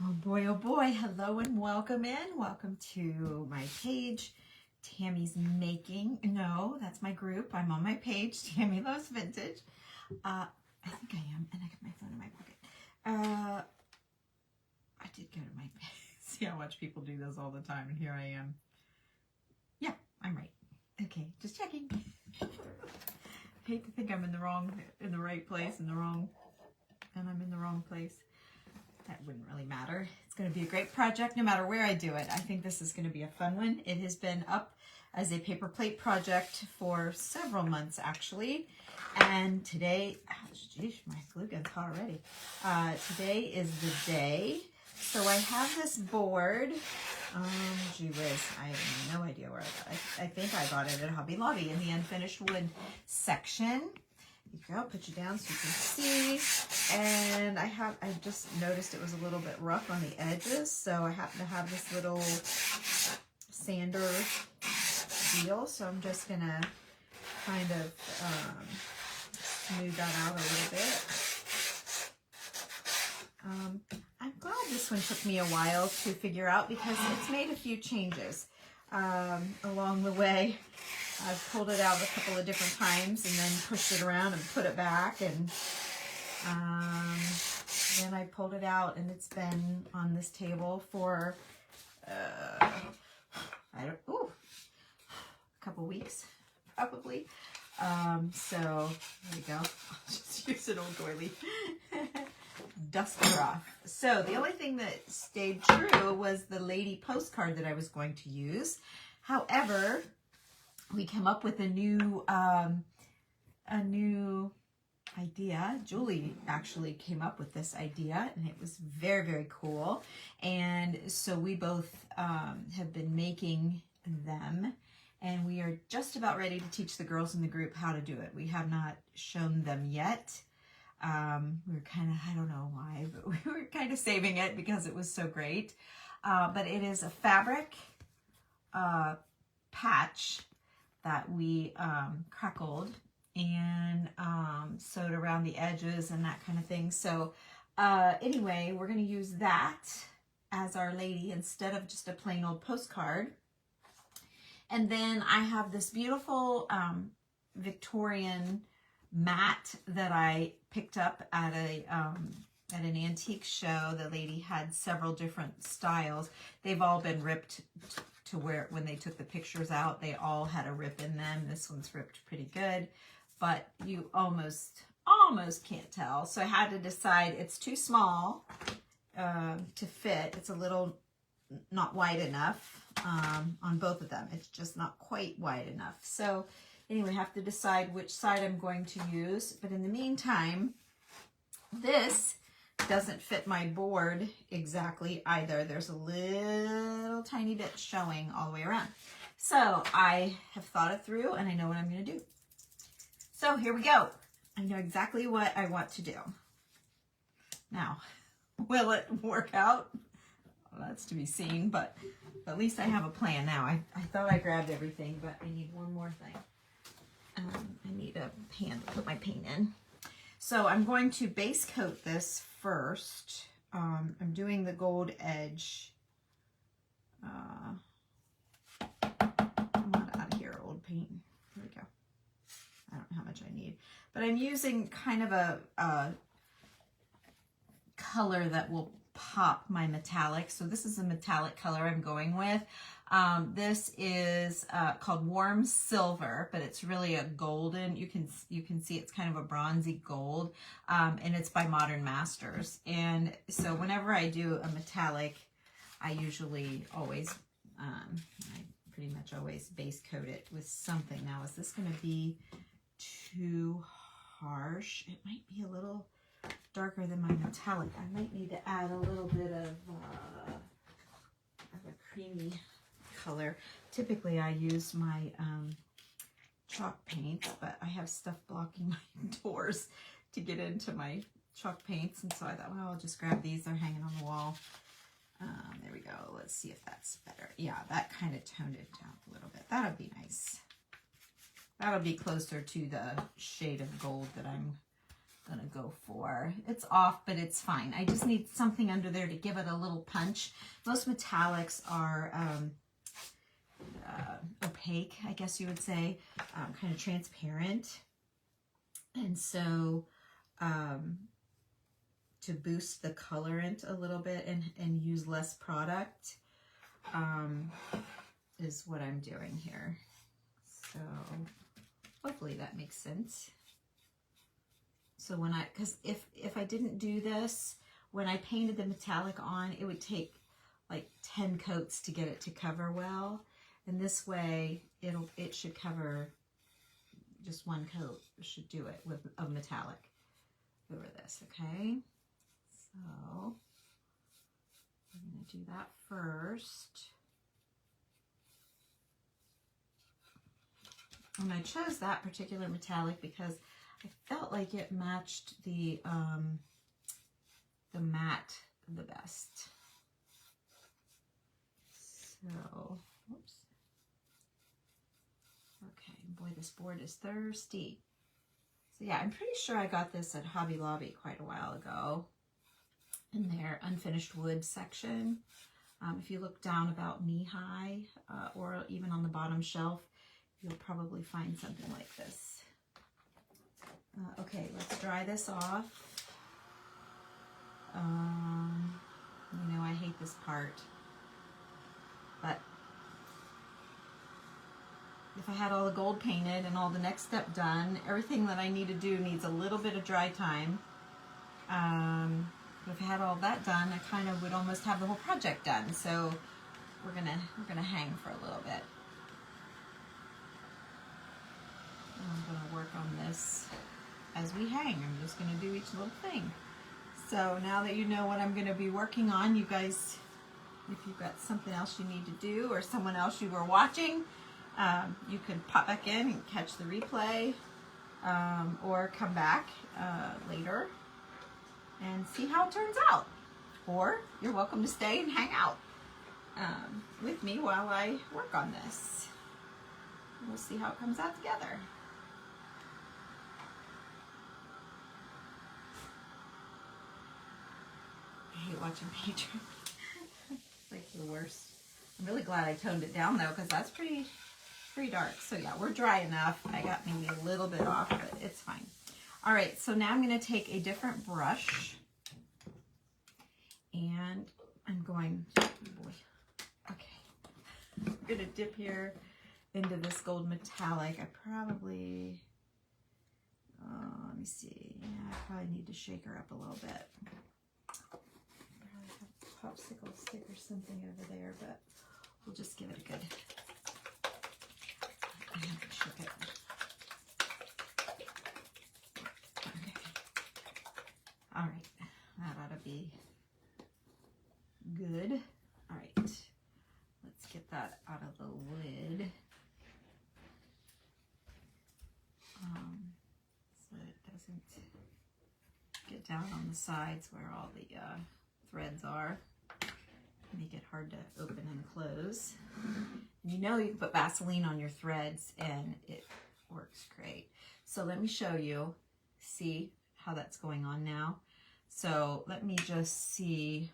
Oh boy, hello and welcome in. Welcome to my page, Tammy's Making. No, that's my group. I'm on my page, Tammy Loves Vintage. I think I am, and I got my phone in my pocket. I did go to my page. See, I watch people do this all the time, and here I am. Yeah, I'm right. Okay, just checking. I hate to think I'm in the right place, and I'm in the wrong place. That wouldn't really matter. It's going to be a great project no matter where I do it. I think this is going to be a fun one. It has been up as a paper plate project for several months actually. And today, geez, my glue gun's hot already. Today is the day. So I have this board. Gee whiz, I have no idea where I got it. I think I got it at Hobby Lobby in the unfinished wood section. You go, put you down so you can see. And I just noticed it was a little bit rough on the edges, so I happen to have this little sander deal. So I'm just gonna kind of smooth that out a little bit. I'm glad this one took me a while to figure out because it's made a few changes along the way. I've pulled it out a couple of different times and then pushed it around and put it back, and then I pulled it out and it's been on this table for a couple weeks probably. So there we go. I'll just use an old doily. Dust her off. So the only thing that stayed true was the lady postcard that I was going to use. However, we came up with a new idea. Julie actually came up with this idea, and it was very, very cool. And so we both have been making them, and we are just about ready to teach the girls in the group how to do it. We have not shown them yet. We were kind of, I don't know why, but we were kind of saving it because it was so great. But it is a fabric patch that we crackled and sewed around the edges and that kind of thing. So anyway, we're going to use that as our lady instead of just a plain old postcard. And then I have this beautiful Victorian mat that I picked up at an antique show. The lady had several different styles. They've all been ripped to where when they took the pictures out, they all had a rip in them. This one's ripped pretty good, but you almost can't tell. So I had to decide it's too small to fit. It's a little not wide enough on both of them. It's just not quite wide enough. So anyway, I have to decide which side I'm going to use. But in the meantime, this doesn't fit my board exactly either. There's a little tiny bit showing all the way around. So I have thought it through and I know what I'm going to do. So here we go. I know exactly what I want to do. Now, will it work out? Well, that's to be seen, but at least I have a plan now. I thought I grabbed everything, but I need one more thing. I need a pan to put my paint in. So I'm going to base coat this first. I'm doing the gold edge. I'm not out of here, old paint. Here we go. I don't know how much I need. But I'm using kind of a color that will pop my metallic. So this is a metallic color I'm going with. This is called Warm Silver, but it's really a golden. You can see it's kind of a bronzy gold, and it's by Modern Masters. And so whenever I do a metallic, I usually always, I pretty much always base coat it with something. Now, is this going to be too harsh? It might be a little darker than my metallic. I might need to add a little bit of a creamy color. Typically I use my chalk paints, but I have stuff blocking my doors to get into my chalk paints, and so I thought, well, I'll just grab these. They're hanging on the wall. There we go. Let's see if that's better. Yeah, that kind of toned it down a little bit. That'll be nice. That'll be closer to the shade of gold that I'm gonna go for. It's off, but it's fine. I just need something under there to give it a little punch. Most metallics are opaque, I guess you would say, kind of transparent. And so to boost the colorant a little bit and use less product is what I'm doing here. So hopefully that makes sense. So when because if I didn't do this, when I painted the metallic on, it would take like 10 coats to get it to cover well. And this way, it should cover just one coat. It should do it with a metallic over this, okay? So I'm going to do that first. And I chose that particular metallic because I felt like it matched the matte the best. So, whoops. Okay, boy, this board is thirsty. So yeah, I'm pretty sure I got this at Hobby Lobby quite a while ago in their unfinished wood section. If you look down about knee-high or even on the bottom shelf, you'll probably find something like this. Okay, let's dry this off. You know, I hate this part, but if I had all the gold painted and all the next step done, everything that I need to do needs a little bit of dry time. But if I had all that done, I kind of would almost have the whole project done. So we're gonna hang for a little bit. I'm gonna work on this as we hang. I'm just gonna do each little thing. So now that you know what I'm gonna be working on, you guys, if you've got something else you need to do or someone else you were watching, you can pop back in and catch the replay or come back later and see how it turns out. Or you're welcome to stay and hang out with me while I work on this. We'll see how it comes out together. I hate watching paint dry. It's like the worst. I'm really glad I toned it down though, because that's pretty dark. So yeah, we're dry enough. I got maybe a little bit off, but it's fine. All right, so now I'm going to take a different brush and I'm going, boy, okay. I'm going to dip here into this gold metallic. I probably, let me see. Yeah, I probably need to shake her up a little bit. Probably have a popsicle stick or something over there, but we'll just give it a good, I have to shook it. Okay. All right, that ought to be good. All right, let's get that out of the lid. So it doesn't get down on the sides where all the threads are. Make it hard to open and close. And you know you can put Vaseline on your threads and it works great. So let me show you, see how that's going on now. So let me just see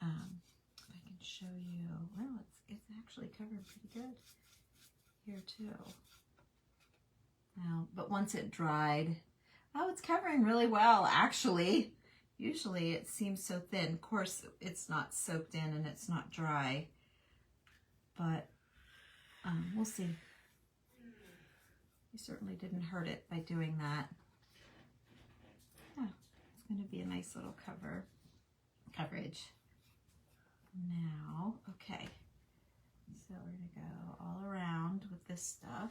if I can show you. Well, it's actually covered pretty good here too. Now, but once it dried, oh, it's covering really well actually. Usually it seems so thin. Of course, it's not soaked in and it's not dry, but we'll see. You certainly didn't hurt it by doing that. Yeah, it's going to be a nice little coverage. Now, okay, so we're going to go all around with this stuff.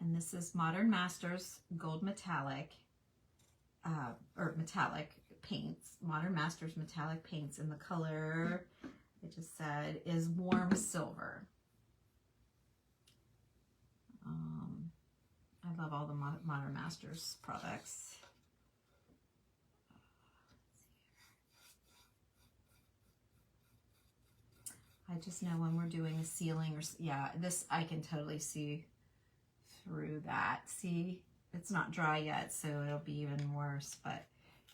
And this is Modern Masters Gold Metallic, or metallic paints, Modern Masters metallic paints, and the color, it just said, is warm silver. I love all the Modern Masters products. I just know when we're doing a ceiling or, yeah, this, I can totally see through that. See, it's not dry yet, so it'll be even worse, but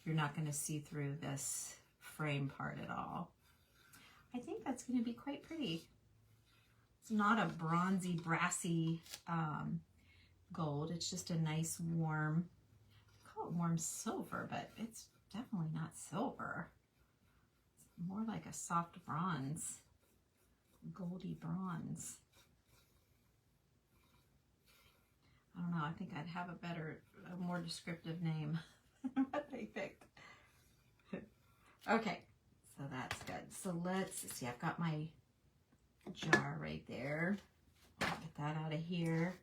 you're not going to see through this frame part at all. I think that's going to be quite pretty. It's not a bronzy, brassy gold. It's just a nice warm, I call it warm silver, but it's definitely not silver. It's more like a soft bronze, goldy bronze. I don't know, I think I'd have a more descriptive name than what they picked. Okay, so that's good. So let's see, I've got my jar right there. I'll get that out of here.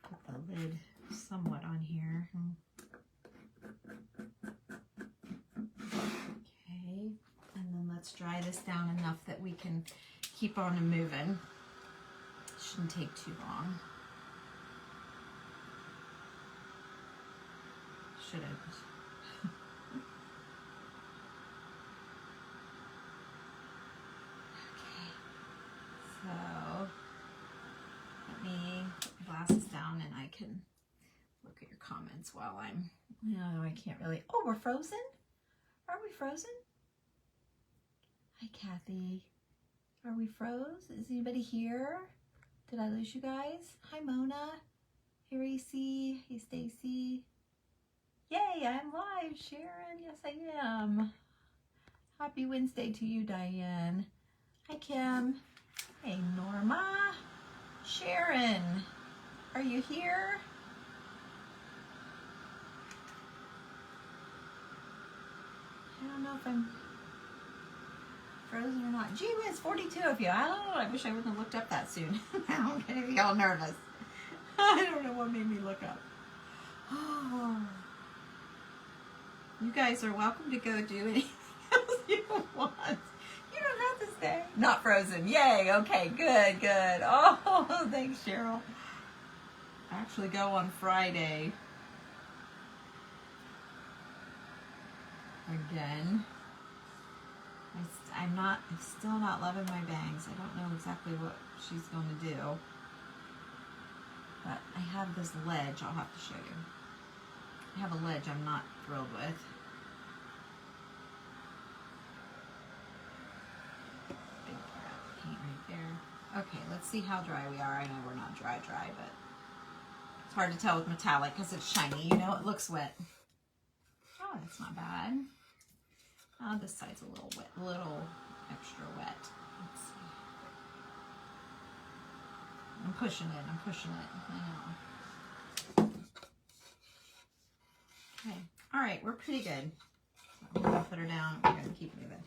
I'll put the lid somewhat on here. Okay, and then let's dry this down enough that we can keep on and moving. Shouldn't take too long. Should have. Okay, so let me put my glasses down and I can look at your comments while I'm, no, I can't really, oh, we're frozen? Are we frozen? Hi, Kathy. Are we froze? Is anybody here? Did I lose you guys? Hi, Mona. Hey, Racy. Hey, Stacy. Yay, I'm live, Sharon. Yes, I am. Happy Wednesday to you, Diane. Hi, Kim. Hey, Norma. Sharon, are you here? I don't know if I'm frozen or not. Gee whiz, 42 of you. I don't know. I wish I wouldn't have looked up that soon. I'm getting all nervous. I don't know what made me look up. Oh. You guys are welcome to go do anything else you want. You don't have to stay. Not frozen. Yay. Okay, good, good. Oh, thanks, Cheryl. I actually go on Friday. Again. I'm still not loving my bangs. I don't know exactly what she's going to do. But I have this ledge I'll have to show you. I have a ledge I'm not thrilled with. Big part of paint right there. Okay, let's see how dry we are. I know we're not dry, but it's hard to tell with metallic because it's shiny. You know, it looks wet. Oh, that's not bad. Oh, this side's a little wet, a little extra wet. Let's see. I'm pushing it, I know. Okay, all right, we're pretty good. I'm gonna put her down, we're gonna keep moving.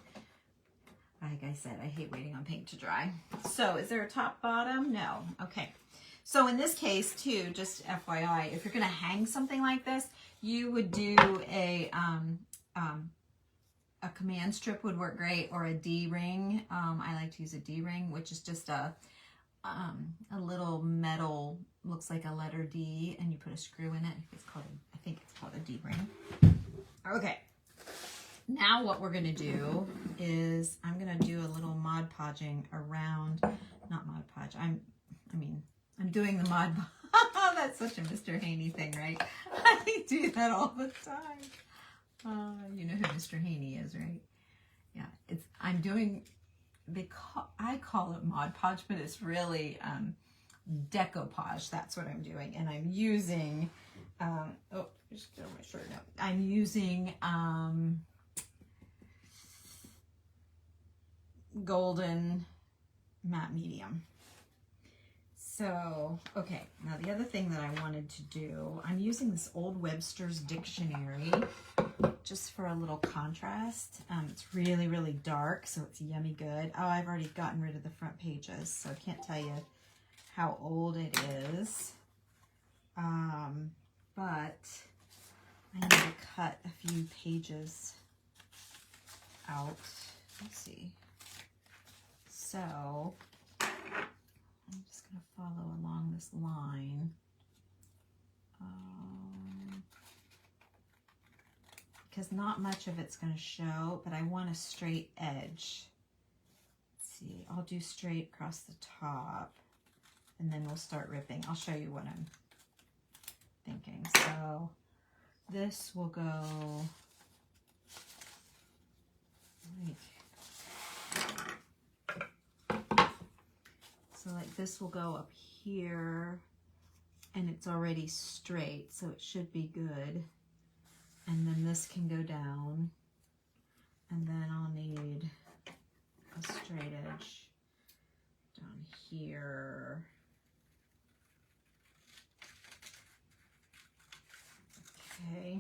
Like I said, I hate waiting on paint to dry. So is there a top bottom? No, okay. So in this case too, just FYI, if you're gonna hang something like this, you would do a command strip would work great, or a D-ring. I like to use a D-ring, which is just a little metal, looks like a letter D, and you put a screw in it. I think it's called a D-ring. Okay. Now what we're gonna do is I'm gonna do a little Mod Podging around, not Mod Podge. I'm doing the Mod. That's such a Mr. Haney thing, right? I do that all the time. You know who Mr. Haney is, right? Yeah, I'm doing. I call it Mod Podge, but it's really decoupage. That's what I'm doing, and I'm using. Oh, just throw my shirt out. I'm using golden matte medium. So, okay, now the other thing that I wanted to do, I'm using this old Webster's Dictionary just for a little contrast. It's really, really dark, so it's yummy good. Oh, I've already gotten rid of the front pages, so I can't tell you how old it is. But I need to cut a few pages out. Let's see. So I'm just going to follow along this line. Because not much of it's going to show, but I want a straight edge. Let's see, I'll do straight across the top and then we'll start ripping. I'll show you what I'm thinking. So this will go like this will go up here, and it's already straight, so it should be good. And then this can go down, and then I'll need a straight edge down here. Okay.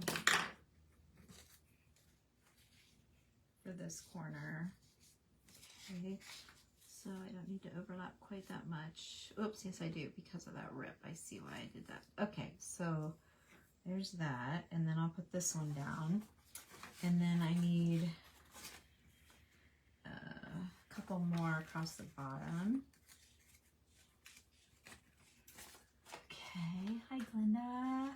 For this corner. Okay. So I don't need to overlap quite that much. Oops, yes I do, because of that rip. I see why I did that. Okay, so there's that, and then I'll put this one down. And then I need a couple more across the bottom. Okay, hi Glenda.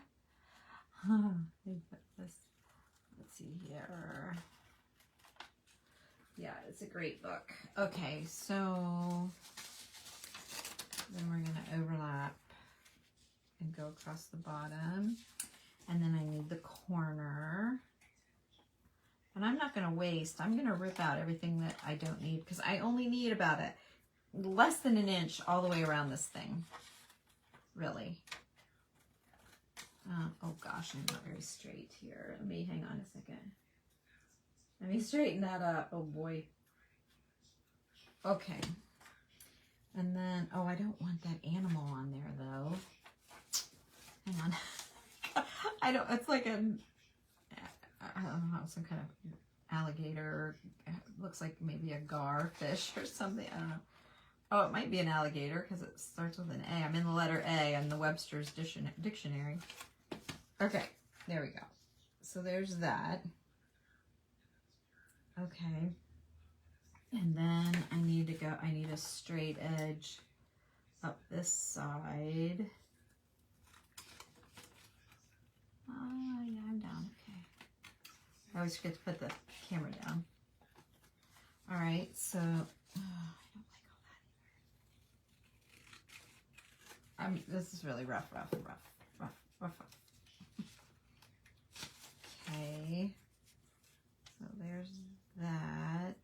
Let me put this, let's see here. Yeah, it's a great book. Okay, so then we're gonna overlap and go across the bottom. And then I need the corner. And I'm not gonna waste, I'm gonna rip out everything that I don't need, because I only need about less than an inch all the way around this thing, really. Oh gosh, I'm not very straight here. Let me, hang on a second. Let me straighten that up. Oh boy. Okay. And then, oh, I don't want that animal on there though. Hang on. I don't, it's like a, I don't know, some kind of alligator. It looks like maybe a gar fish or something. I don't know. Oh, it might be an alligator because it starts with an A. I'm in the letter A in the Webster's dictionary. Okay, there we go. So there's that. Okay, and then I need a straight edge up this side. Oh, yeah, I'm down, okay. I always forget to put the camera down. All right, so, I don't like all that. This is really rough. Okay, so there's that,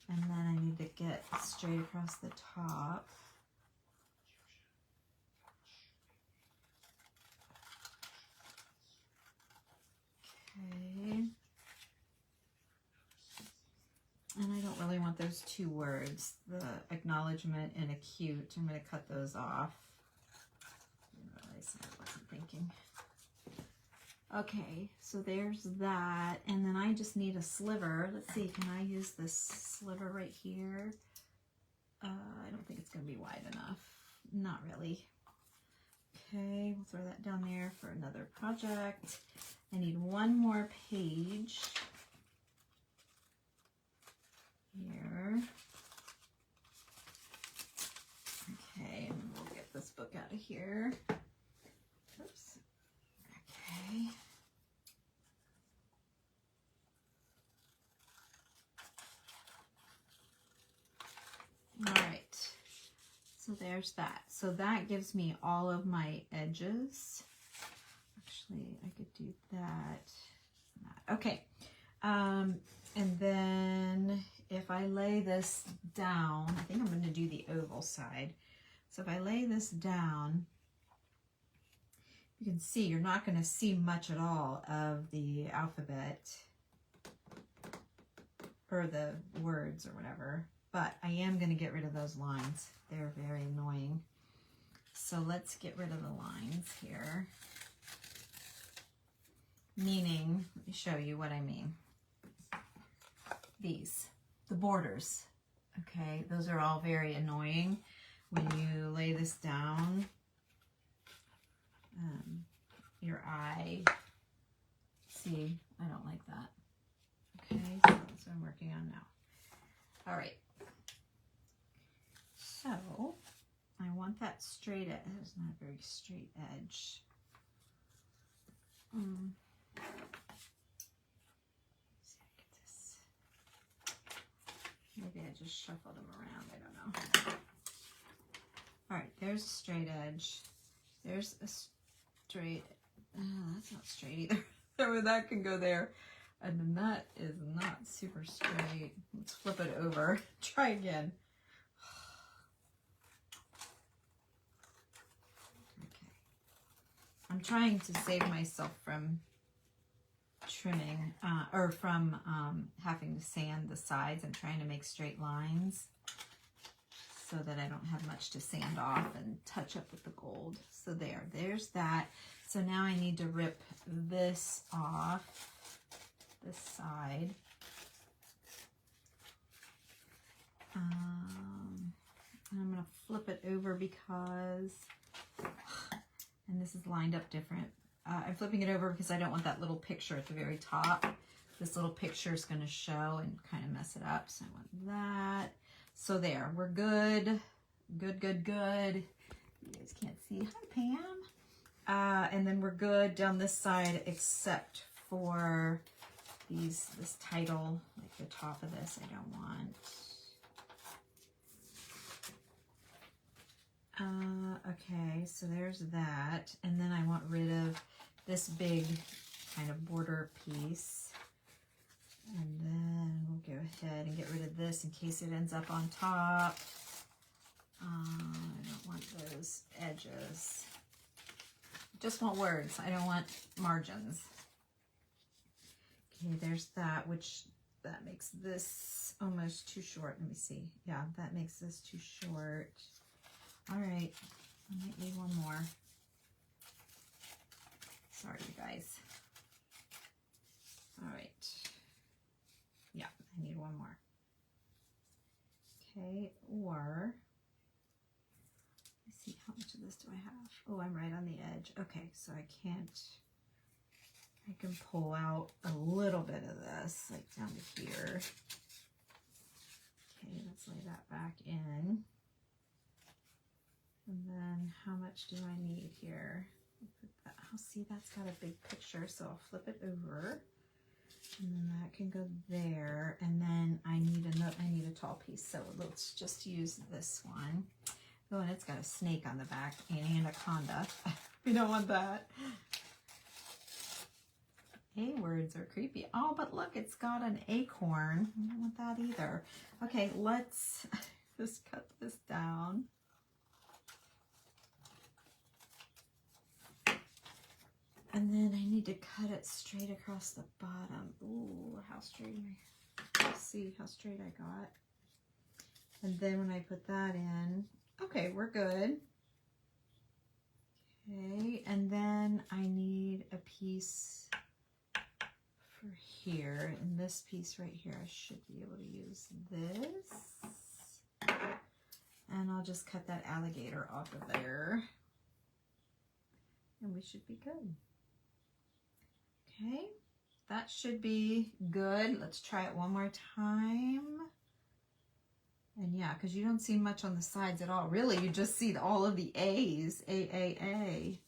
and then I need to get straight across the top. Okay, and I don't really want those two words, the acknowledgement and acute. I'm going to cut those off. I didn't realize I wasn't thinking. Okay, so there's that, and then I just need a sliver. Let's see, can I use this sliver right here? I don't think it's going to be wide enough. Not really. Okay, we'll throw that down there for another project. I need one more page here. Okay, and we'll get this book out of here. Oops. Okay. All right, so there's that. So that gives me all of my edges. Actually, I could do that. Okay, and then if I lay this down, I think I'm going to do the oval side. So if I lay this down, you can see you're not going to see much at all of the alphabet or the words or whatever. But I am going to get rid of those lines. They're very annoying. So let's get rid of the lines here. Meaning, let me show you what I mean. These, the borders. Okay, those are all very annoying when you lay this down. Your eye. See, I don't like that. Okay, so that's what I'm working on now. All right. So, I want that straight edge. It's not a very straight edge. See if I get this. Maybe I just shuffled them around. I don't know. All right, there's a straight edge. There's a straight, oh, that's not straight either. So that can go there. And then that is not super straight. Let's flip it over. Try again. Okay. I'm trying to save myself from trimming or from having to sand the sides. I'm trying to make straight lines so that I don't have much to sand off and touch up with the gold. So there's that. So now I need to rip this off, this side. And I'm going to flip it over because, and this is lined up different. I'm flipping it over because I don't want that little picture at the very top. This little picture is going to show and kind of mess it up. So I want that. So there, we're good. Good, good, good. You guys can't see. Hi, Pam. And then we're good down this side except for this title, like the top of this, I don't want. Okay, so there's that. And then I want rid of this big kind of border piece. And then we'll go ahead and get rid of this in case it ends up on top. I don't want those edges. Just want words. I don't want margins. Okay, there's that, which that makes this almost too short. Let me see. Yeah, that makes this too short. All right, I might need one more. Sorry, you guys. All right. Yeah, I need one more. Okay, or let's see, how much of this do I have? Oh, I'm right on the edge. Okay, so I can pull out a little bit of this, like down to here. Okay, let's lay that back in. And then how much do I need here? Oh, see, that's got a big picture, so I'll flip it over. And then that can go there. And then I need a tall piece, so let's just use this one. Oh, and it's got a snake on the back, an anaconda. We don't want that. A words are creepy. Oh, but look, it's got an acorn. I don't want that either. Okay, let's just cut this down. And then I need to cut it straight across the bottom. Ooh, how straight am I? Let's see how straight I got. And then when I put that in, okay, we're good. Okay, and then I need a piece for here. And this piece right here, I should be able to use this. And I'll just cut that alligator off of there. And we should be good. Okay, that should be good. Let's try it one more time. And yeah, because you don't see much on the sides at all. Really, you just see all of the A's, A.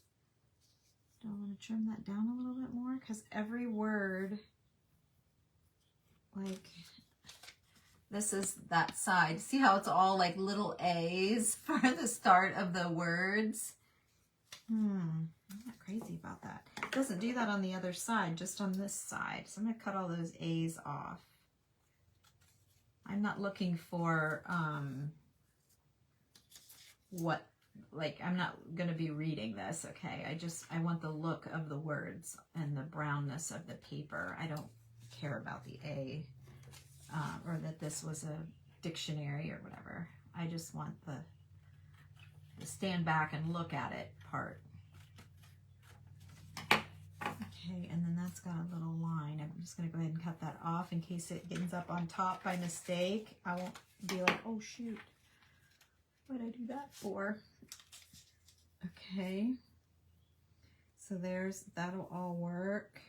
Do I want to trim that down a little bit more? Because every word, like, this is that side. See how it's all like little A's for the start of the words? I'm not crazy about that. It doesn't do that on the other side, just on this side. So I'm going to cut all those A's off. I'm not looking for I'm not going to be reading this, okay? I want the look of the words and the brownness of the paper. I don't care about the A or that this was a dictionary or whatever. I just want the stand back and look at it part. Okay, and then that's got a little line. I'm just going to go ahead and cut that off in case it ends up on top by mistake. I won't be like, oh shoot, what did I do that for? Okay, so that'll all work.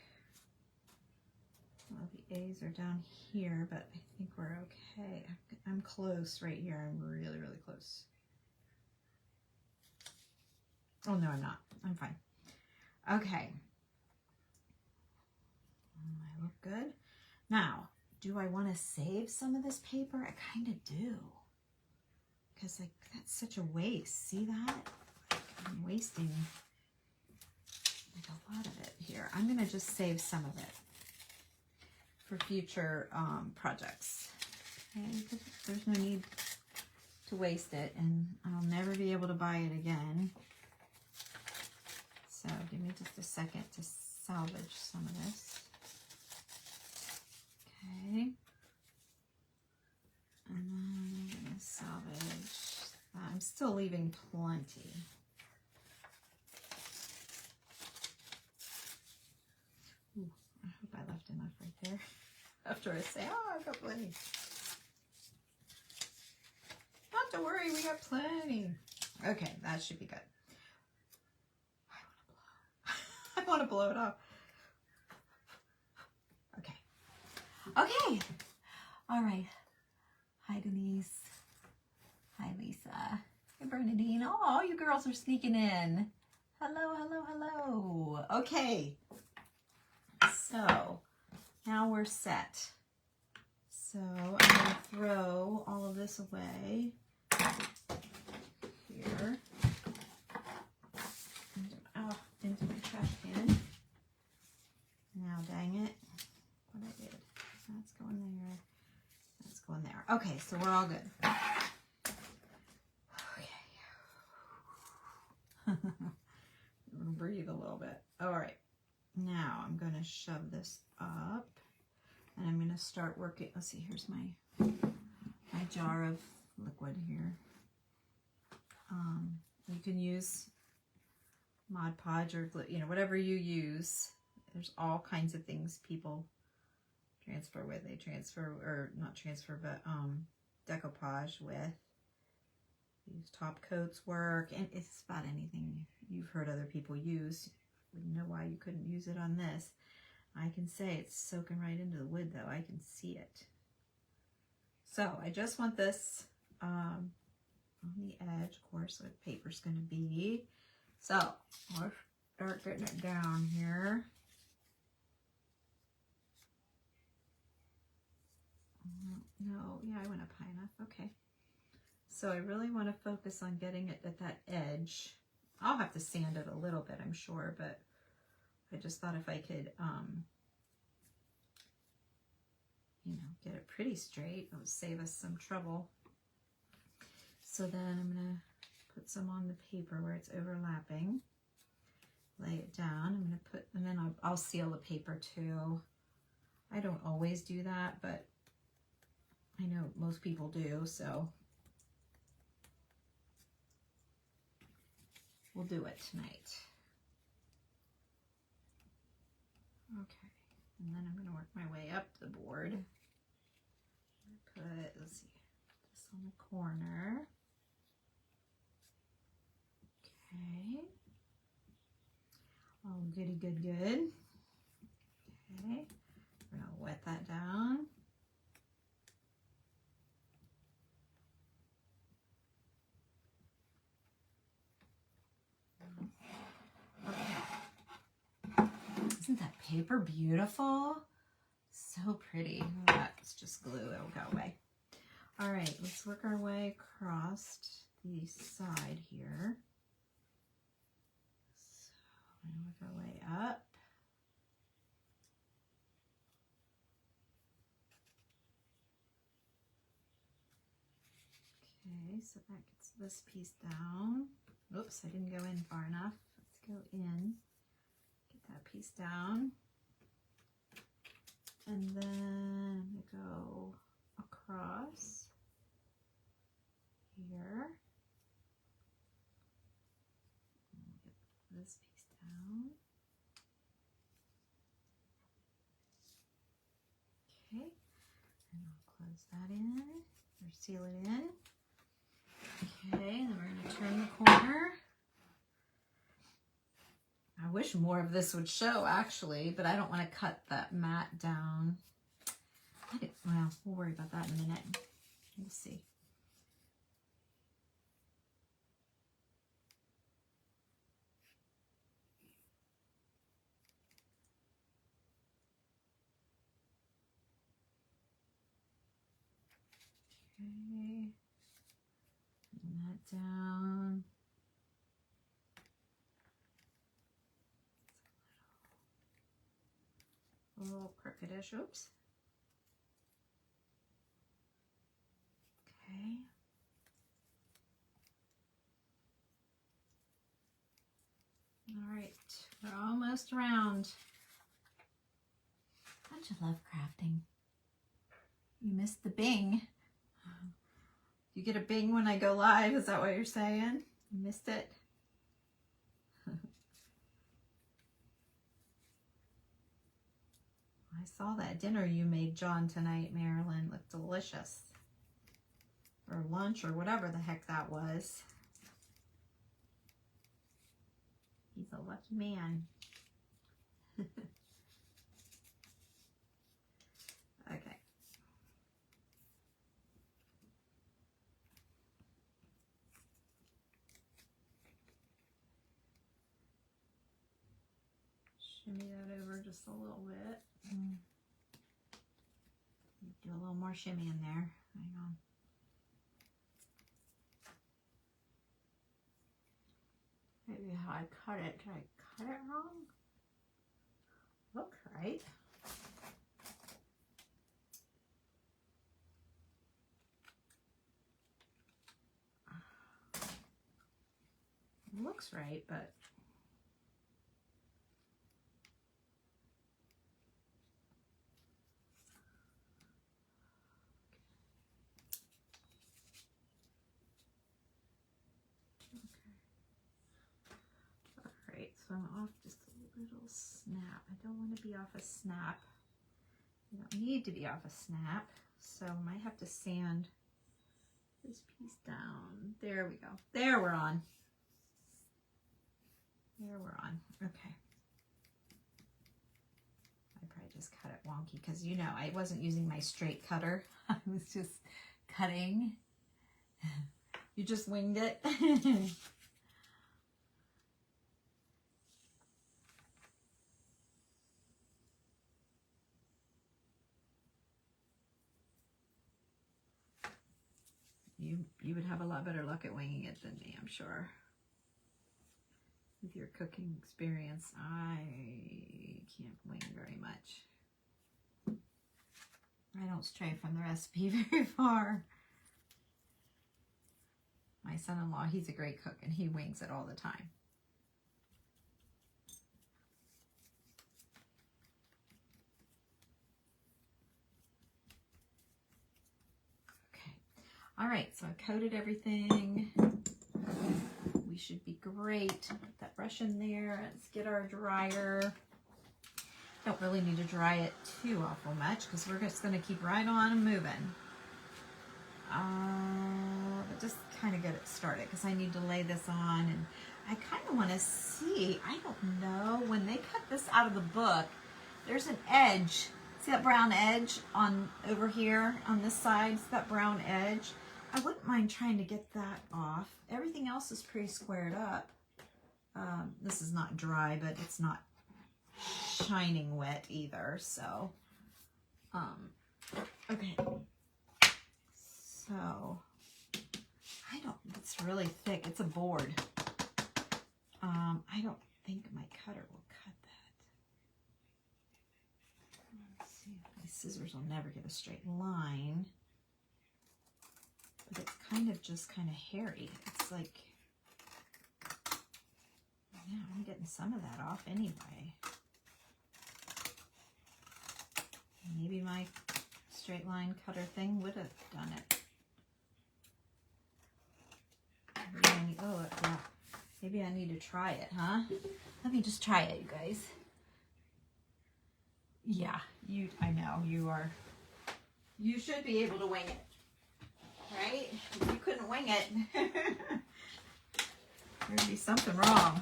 Well, the A's are down here, but I think we're okay. I'm close right here. I'm really, really close. Oh, no, I'm not. I'm fine. Okay. I look good. Now, do I want to save some of this paper? I kind of do. Because like that's such a waste. See that? I'm wasting like a lot of it here. I'm going to just save some of it for future projects. Okay, there's no need to waste it, and I'll never be able to buy it again. So give me just a second to salvage some of this. Okay. And then I'm going to salvage that. I'm still leaving plenty. Ooh, I hope I left enough right there. After I say, oh, I've got plenty. Not to worry, we got plenty. Okay, that should be good. I want to blow it off. Okay. Okay. All right. Hi, Denise. Hi, Lisa. Hi, Bernadine. Oh, you girls are sneaking in. Hello, hello, hello. Okay. So now we're set. So I'm going to throw all of this away here. Into my trash can. Now, dang it. What I did. That's going there. That's going there. Okay, so we're all good. Okay. Breathe a little bit. All right. Now I'm going to shove this up. And I'm going to start working. Let's see. Here's my jar of liquid here. You can use Mod Podge or whatever you use. There's all kinds of things people transfer with. They transfer, or not transfer, but decoupage with. These top coats work, and it's about anything you've heard other people use. Wouldn't know why you couldn't use it on this. I can say it's soaking right into the wood though. I can see it. So I just want this on the edge, of course, what paper's going to be. So let's start getting it down here. No, yeah, I went up high enough. Okay. So I really want to focus on getting it at that edge. I'll have to sand it a little bit, I'm sure, but I just thought if I could, get it pretty straight, it would save us some trouble. So then I'm going to put some on the paper where it's overlapping. Lay it down. I'm going to put, and then I'll seal the paper too. I don't always do that, but I know most people do, so we'll do it tonight. Okay, and then I'm going to work my way up the board. Let's see, this on the corner. Okay. Oh, goody, good, good. Okay, we're going to wet that down. Okay. Isn't that paper beautiful? So pretty. Oh, that's just glue. It'll go away. All right, let's work our way across the side here. So we're going to work our way up. Okay, so that gets this piece down. Oops, I didn't go in far enough. Let's go in. Get that piece down. And then I'm going to go across here. Get this piece down. Okay, and I'll close that in, or seal it in. Okay, and then we're going to turn the corner. I wish more of this would show, actually, but I don't want to cut that mat down. Well, we'll worry about that in a minute. We'll see. Okay. Bring that down. A little crookedish. Oops. Okay. All right, we're almost around. Don't you love crafting? You missed the bing. You get a bing when I go live, is that what you're saying? You missed it? I saw that dinner you made John tonight, Marilyn. Looked delicious. Or lunch or whatever the heck that was. He's a lucky man. Okay. Shimmy that over just a little bit. Do a little more shimmy in there. Hang on. Maybe how I cut it. Did I cut it wrong? Looks right. Looks right, but okay. So I'm off just a little snap. I don't want to be off a snap. You don't need to be off a snap, so I might have to sand this piece down. There we go. There we're on. There we're on. Okay. I probably just cut it wonky because, you know, I wasn't using my straight cutter. I was just cutting. You just winged it. You would have a lot better luck at winging it than me, I'm sure. With your cooking experience, I can't wing very much. I don't stray from the recipe very far. My son-in-law, he's a great cook and he wings it all the time. Okay. All right, so I coated everything. We should be great. Put that brush in there. Let's get our dryer. Don't really need to dry it too awful much because we're just going to keep right on moving. But just kind of get it started because I need to lay this on, and I kind of want to see, I don't know, when they cut this out of the book, there's an edge. See that brown edge on over here on this side? See that brown edge? I wouldn't mind trying to get that off. Everything else is pretty squared up. This is not dry, but it's not shining wet either, so okay. So it's really thick. It's a board. I don't think my cutter will cut that. Let's see. My scissors will never get a straight line. But it's kind of hairy. It's like, yeah, I'm getting some of that off anyway. Maybe my straight line cutter thing would have done it. Yeah. Maybe I need to try it, huh? Let me just try it, you guys. Yeah, I know, you should be able to wing it, right? If you couldn't wing it, there'd be something wrong.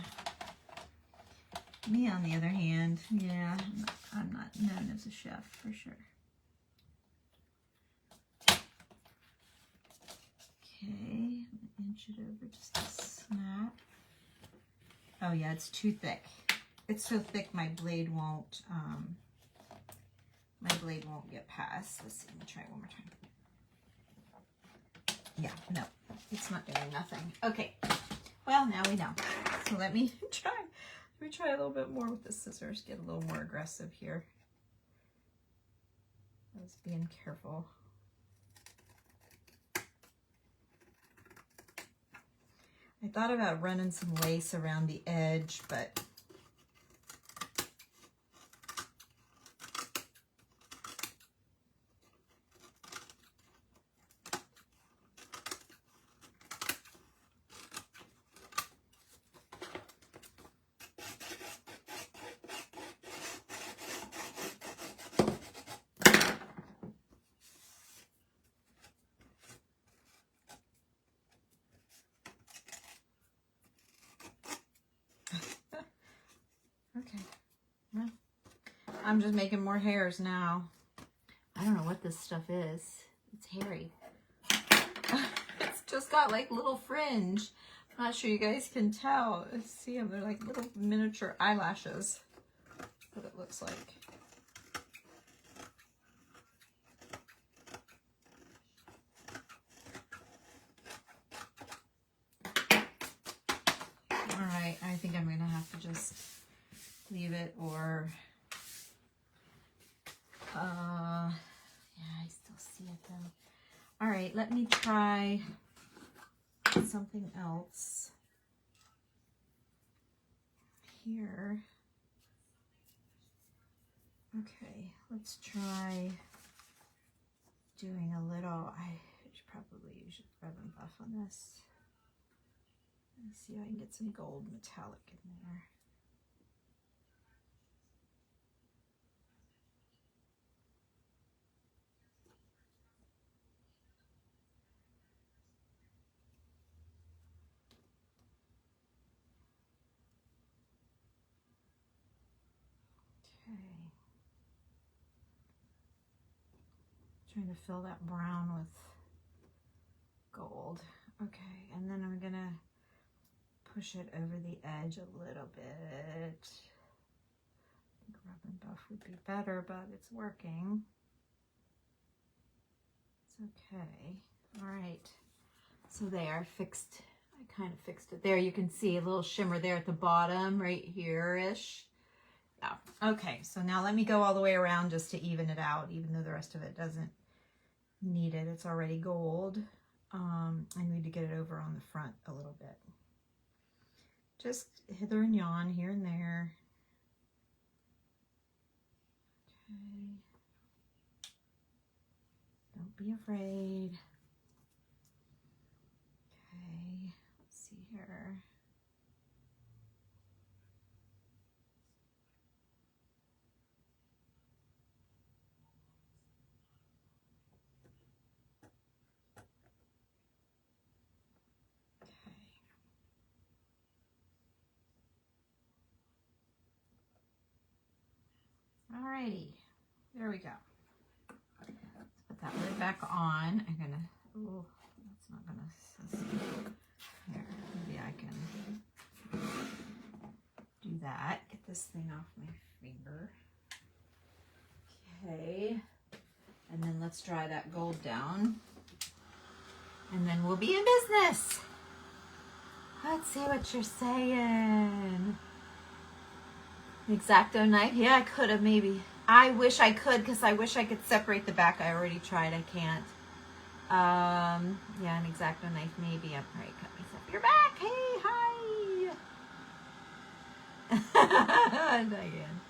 Me, on the other hand, yeah, I'm not known as a chef, for sure. Okay, inch it over just a snap. Oh yeah, it's too thick. It's so thick my blade won't get past. Let's see, let me try it one more time. Yeah, no, it's not doing nothing. Okay, well, now we know. So let me try a little bit more with the scissors, get a little more aggressive here. I was being careful. I thought about running some lace around the edge, but okay. Well, I'm just making more hairs now. I don't know what this stuff is. It's hairy. It's just got like little fringe. I'm not sure you guys can tell. See them? They're like little miniature eyelashes. That's what it looks like. All right, I think I'm gonna have to just leave it, or yeah, I still see it though. All right, let me try something else here. Okay, let's try doing a little, I should probably use rub and buff on this. Let me see if I can get some gold metallic in there. Okay. Trying to fill that brown with gold. Okay, and then I'm gonna push it over the edge a little bit. I think rub and buff would be better, but it's working. It's okay. All right. So there, fixed. I kind of fixed it there. You can see a little shimmer there at the bottom, right here-ish. Yeah. Okay, so now let me go all the way around just to even it out, even though the rest of it doesn't need it. It's already gold. I need to get it over on the front a little bit. Just hither and yon, here and there. Okay. Don't be afraid. Okay, let's see here. Alrighty, there we go. Let's put that lid back on. I'm gonna, oh, that's not gonna, here, maybe I can do that. Get this thing off my finger. Okay, and then let's dry that gold down. And then we'll be in business. Let's see what you're saying. X-Acto knife, yeah, I could have maybe. I wish I could, because I wish I could separate the back. I already tried, I can't. Yeah, an X-Acto knife, maybe. I'm right, cut myself. You're back, hey, hi. Diane.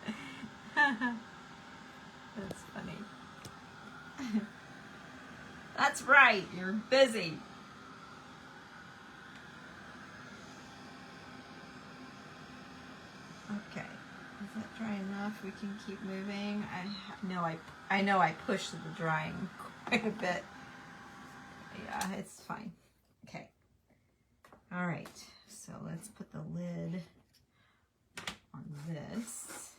That's funny. That's right, you're busy. Okay. Is that dry enough? We can keep moving. I know I pushed the drying quite a bit. Yeah, it's fine. Okay. All right. So let's put the lid on this.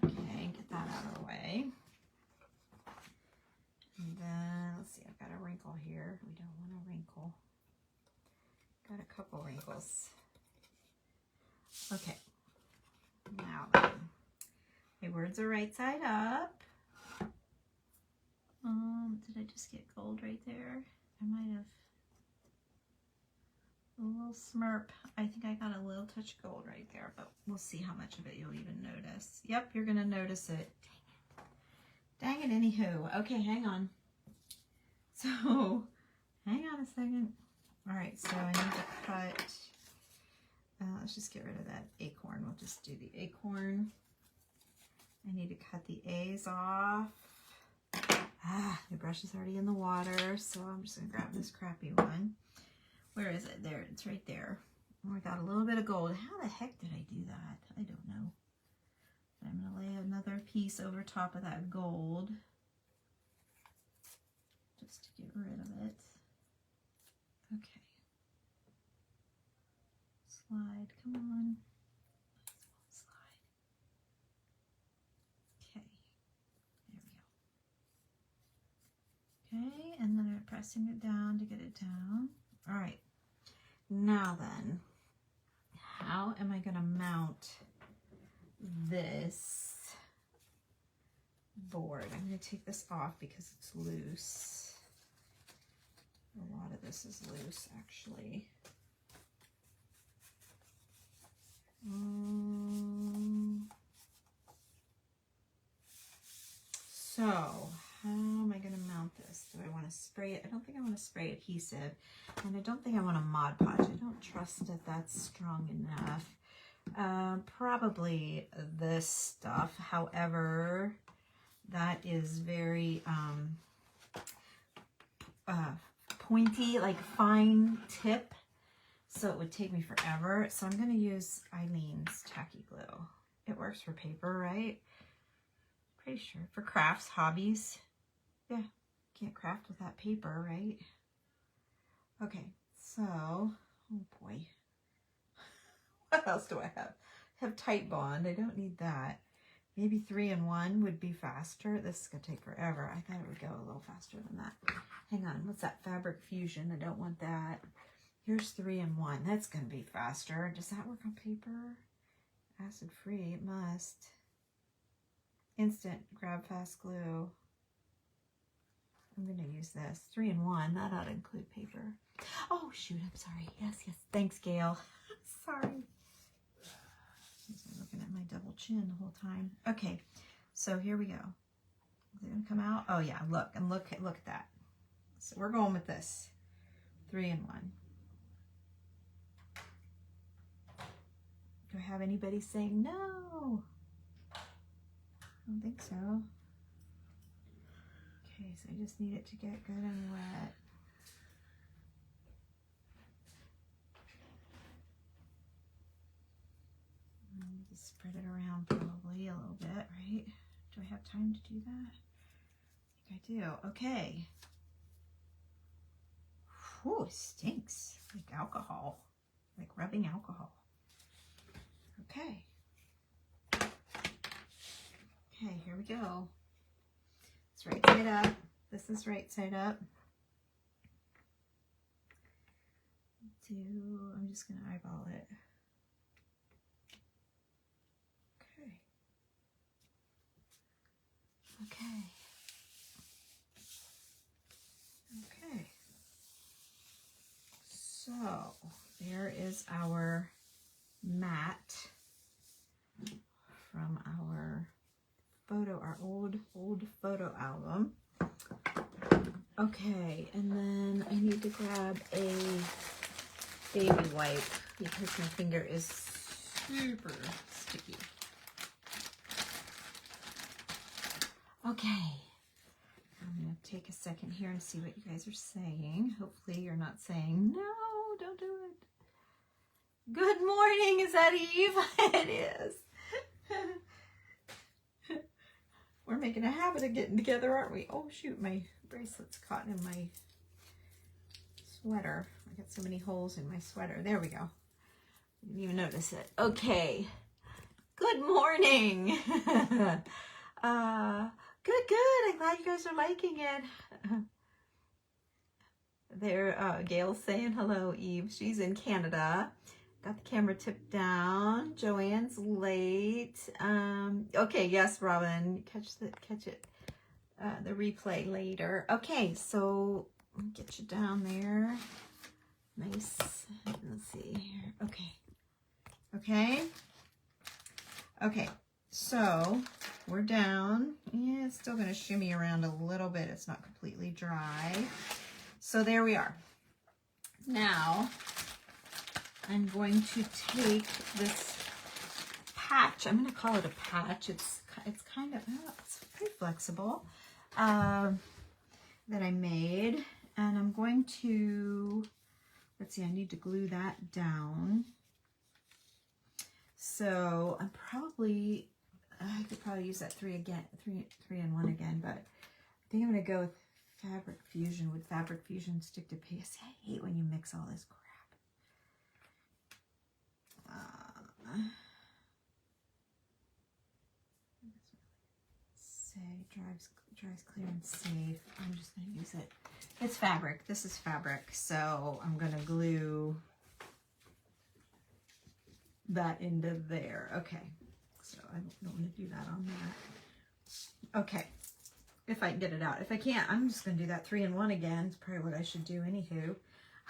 Okay, get that out of the way. And then let's see, I've got a wrinkle here. We don't want a wrinkle. Got a couple wrinkles. Okay. Now then, my words are right side up. Did I just get gold right there? I might have a little smurp. I think I got a little touch of gold right there, but we'll see how much of it you'll even notice. Yep, you're gonna notice it. Dang it, anywho. Okay, hang on. So, hang on a second. All right, so I need to cut, let's just get rid of that acorn. We'll just do the acorn. I need to cut the A's off. The brush is already in the water, so I'm just gonna grab this crappy one. Where is it? There, it's right there. Oh, I got a little bit of gold. How the heck did I do that? I don't know. But I'm gonna lay another piece over top of that gold, just to get rid of it. Okay. Slide, come on. Slide. Okay. There we go. Okay, and then I'm pressing it down to get it down. All right. Now then, how am I going to mount this board? I'm going to take this off because it's loose. A lot of this is loose, actually. So, how am I going to mount this? Do I want to spray it? I don't think I want to spray adhesive. And I don't think I want a Mod Podge. I don't trust that that's strong enough. Probably this stuff. However, that is very pointy, like fine tip. So it would take me forever. So I'm going to use Eileen's tacky glue. It works for paper, right? Pretty sure. For crafts, hobbies. Yeah, can't craft without paper, right? Okay, so, oh boy. What else do I have? I have Tight Bond. I don't need that. Maybe 3-in-1 would be faster. This is going to take forever. I thought it would go a little faster than that. Hang on. What's that? Fabric Fusion. I don't want that. Here's 3-in-1. That's going to be faster. Does that work on paper? Acid free. It must. Instant grab fast glue. I'm going to use this. 3-in-1. That ought to include paper. Oh, shoot. I'm sorry. Yes, yes. Thanks, Gail. Sorry. I'm looking at my double chin the whole time. Okay. So here we go. Is it going to come out? Oh, yeah. Look. And look at that. So we're going with this. 3-in-1. Do I have anybody saying no? I don't think so. Okay, so I just need it to get good and wet. Just spread it around probably a little bit, right? Do I have time to do that? I think I do. Okay. Whew, it stinks like alcohol, like rubbing alcohol. Okay. Okay, here we go. It's right side up. This is right side up. I'm just going to eyeball it. Okay. Okay. Okay. So, there is our mat from our photo, our old photo album. Okay, and then I need to grab a baby wipe because my finger is super sticky. Okay, I'm going to take a second here and see what you guys are saying. Hopefully you're not saying, no, don't do it. Good morning, is that Eve? It is. We're making a habit of getting together, aren't we? Oh shoot, my bracelet's caught in my sweater. I got so many holes in my sweater. There we go. I didn't even notice it. Okay. Good morning. Good. I'm glad you guys are liking it. There, Gail's saying hello, Eve. She's in Canada. Got the camera tipped down. Joanne's late. Okay, yes, Robin. Catch it. The replay later. Okay, so Get you down there. Nice. Let's see here. Okay. Okay. Okay. So we're down. Yeah, it's still going to shimmy around a little bit. It's not completely dry. So there we are. Now I'm going to take this patch. I'm going to call it a patch. It's kind of, it's pretty flexible, that I made. And I'm going to, let's see, I need to glue that down. So I'm probably, I could probably use that three in one again, but I think I'm going to go with Fabric Fusion. Would Fabric Fusion stick to paste? I hate when you mix all this crap. Say dries clear and safe. I'm just going to use it. It's fabric. This is fabric, so I'm going to glue that into there. Okay, so I don't want to do that on that. Okay, if I can get it out. If I can't, I'm just going to do that 3-in-1 again. It's probably what I should do anywho.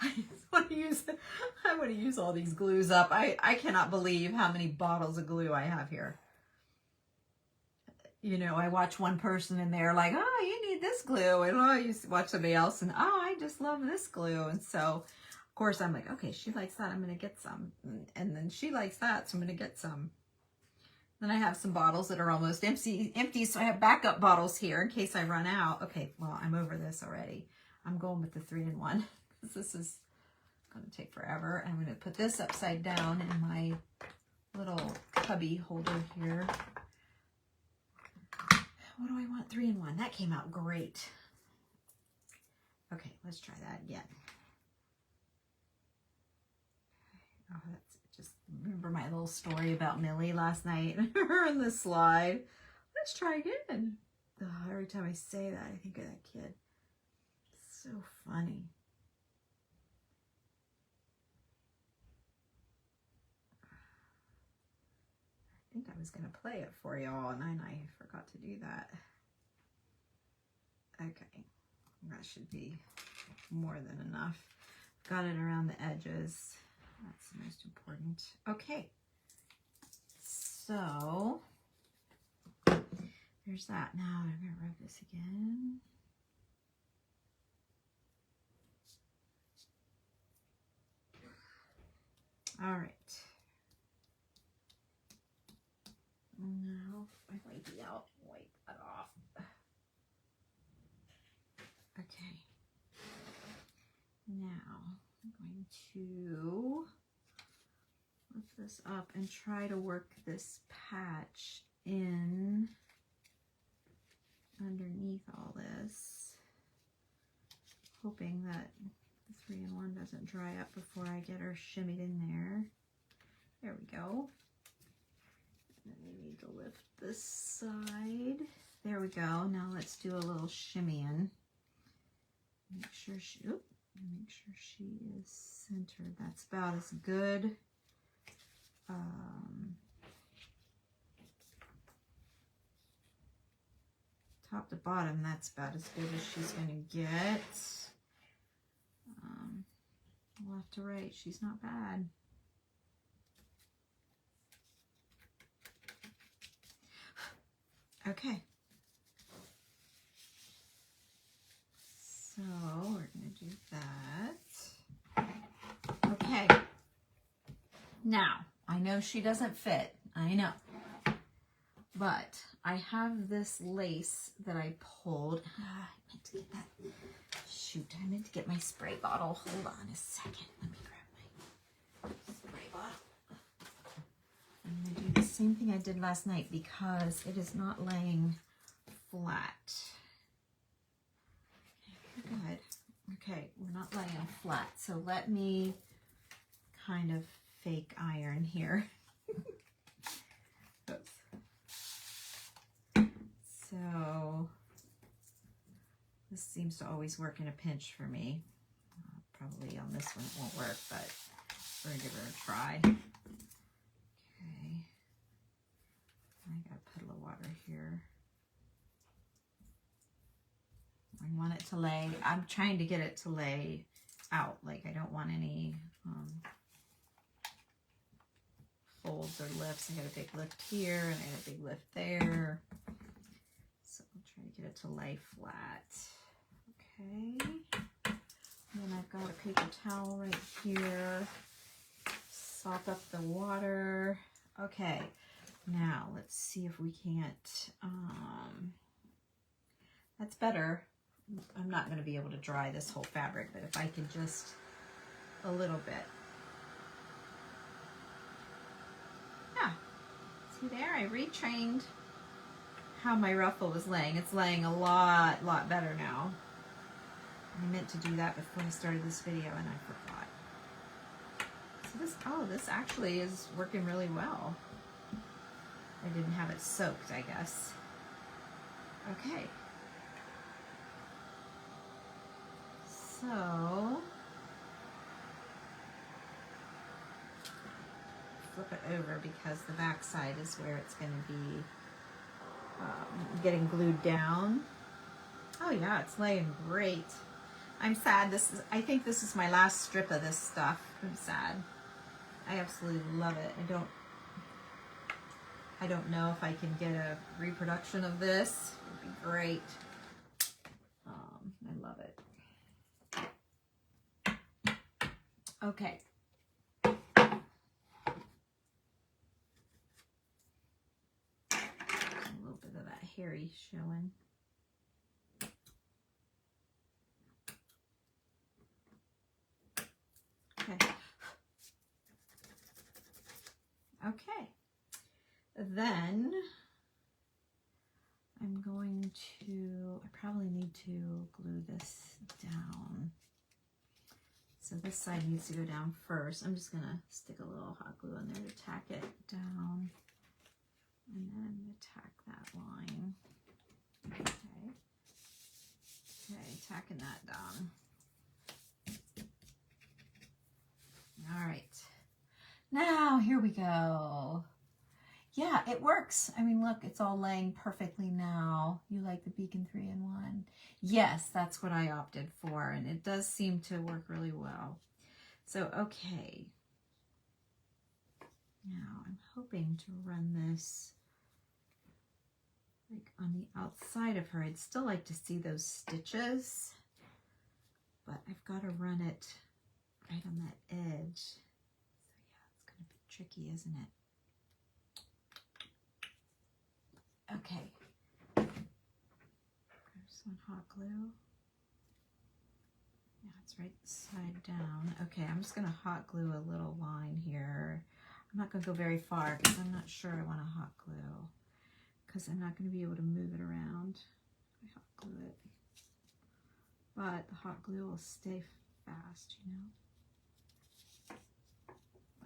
I want to use all these glues up. I cannot believe how many bottles of glue I have here. You know, I watch one person and they're like, oh, you need this glue. And I used to watch somebody else and, oh, I just love this glue. And so, of course, I'm like, okay, she likes that. I'm going to get some. And then she likes that, so I'm going to get some. Then I have some bottles that are almost empty, so I have backup bottles here in case I run out. Okay, well, I'm over this already. I'm going with the 3-in-1. This is going to take forever. I'm going to put this upside down in my little cubby holder here. What do I want? 3-in-1. That came out great. Okay, let's try that again. Oh, that's just, remember my little story about Millie last night? Her in the slide. Let's try again. Oh, every time I say that, I think of that kid. It's so funny. I think I was going to play it for y'all, and then I forgot to do that. Okay, that should be more than enough. Got it around the edges. That's the most important. Okay, so there's that. Now I'm going to rub this again. All right. Now I wipe it out, wipe that off. Okay. Now I'm going to lift this up and try to work this patch in underneath all this, hoping that the 3-in-1 doesn't dry up before I get her shimmied in there. There we go. And then we need to lift this side. There we go. Now let's do a little shimmy in. Make sure she is centered. That's about as good. Top to bottom, that's about as good as she's going to get. Left to right, she's not bad. Okay. So we're going to do that. Okay. Now, I know she doesn't fit. I know. But I have this lace that I pulled. I meant to get that. Shoot, I meant to get my spray bottle. Hold on a second. Let me grab my spray bottle. I'm going to do the same thing I did last night because it is not laying flat. Good. Okay, we're not laying flat. So let me kind of fake iron here. Oops. So this seems to always work in a pinch for me. Probably on this one it won't work, but we're gonna give it a try. Okay. I got a puddle of water here. I want it to lay, I'm trying to get it to lay out. Like I don't want any folds or lifts. I got a big lift here and I got a big lift there. So I'll try to get it to lay flat. Okay. And then I've got a paper towel right here. Sop up the water. Okay. Now let's see if we can't, that's better. I'm not going to be able to dry this whole fabric, but if I can just a little bit. Yeah, see there, I retrained how my ruffle was laying. It's laying a lot better now. I meant to do that before I started this video and I forgot. So this, oh, this actually is working really well. I didn't have it soaked, I guess. Okay. So, flip it over because the back side is where it's going to be getting glued down. Oh yeah, it's laying great. I'm sad. I think this is my last strip of this stuff. I'm sad. I absolutely love it. I don't know if I can get a reproduction of this. It would be great. I love it. Okay. A little bit of that hairy showing. Okay. Okay. Then I'm going to, I probably need to glue this down. So this side needs to go down first. I'm just going to stick a little hot glue in there to tack it down. And then I'm going to tack that line. Okay. Okay, tacking that down. All right. Now, here we go. Yeah, it works. I mean, look, it's all laying perfectly now. You like the Beacon 3-in-1? Yes, that's what I opted for, and it does seem to work really well. So, okay. Now, I'm hoping to run this like on the outside of her. I'd still like to see those stitches, but I've got to run it right on that edge. So, yeah, it's going to be tricky, isn't it? Okay, there's some hot glue. Yeah, it's right side down. Okay, I'm just going to hot glue a little line here. I'm not going to go very far because I'm not sure I want to hot glue because I'm not going to be able to move it around if I hot glue it. But the hot glue will stay fast, you know.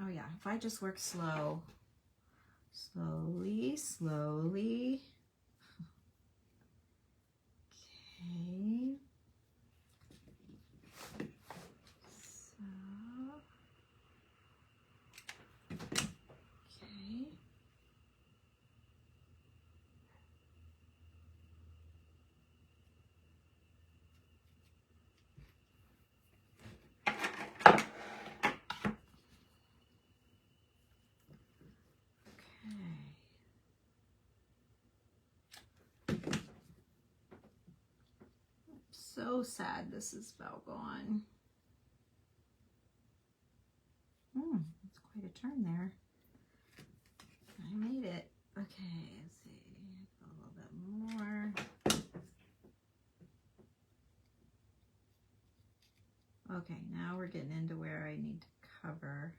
Oh yeah, if I just work slow. Slowly, slowly. Okay. So. Okay. So sad this is about gone. That's quite a turn there. I made it. Okay, let's see. A little bit more. Okay, now we're getting into where I need to cover.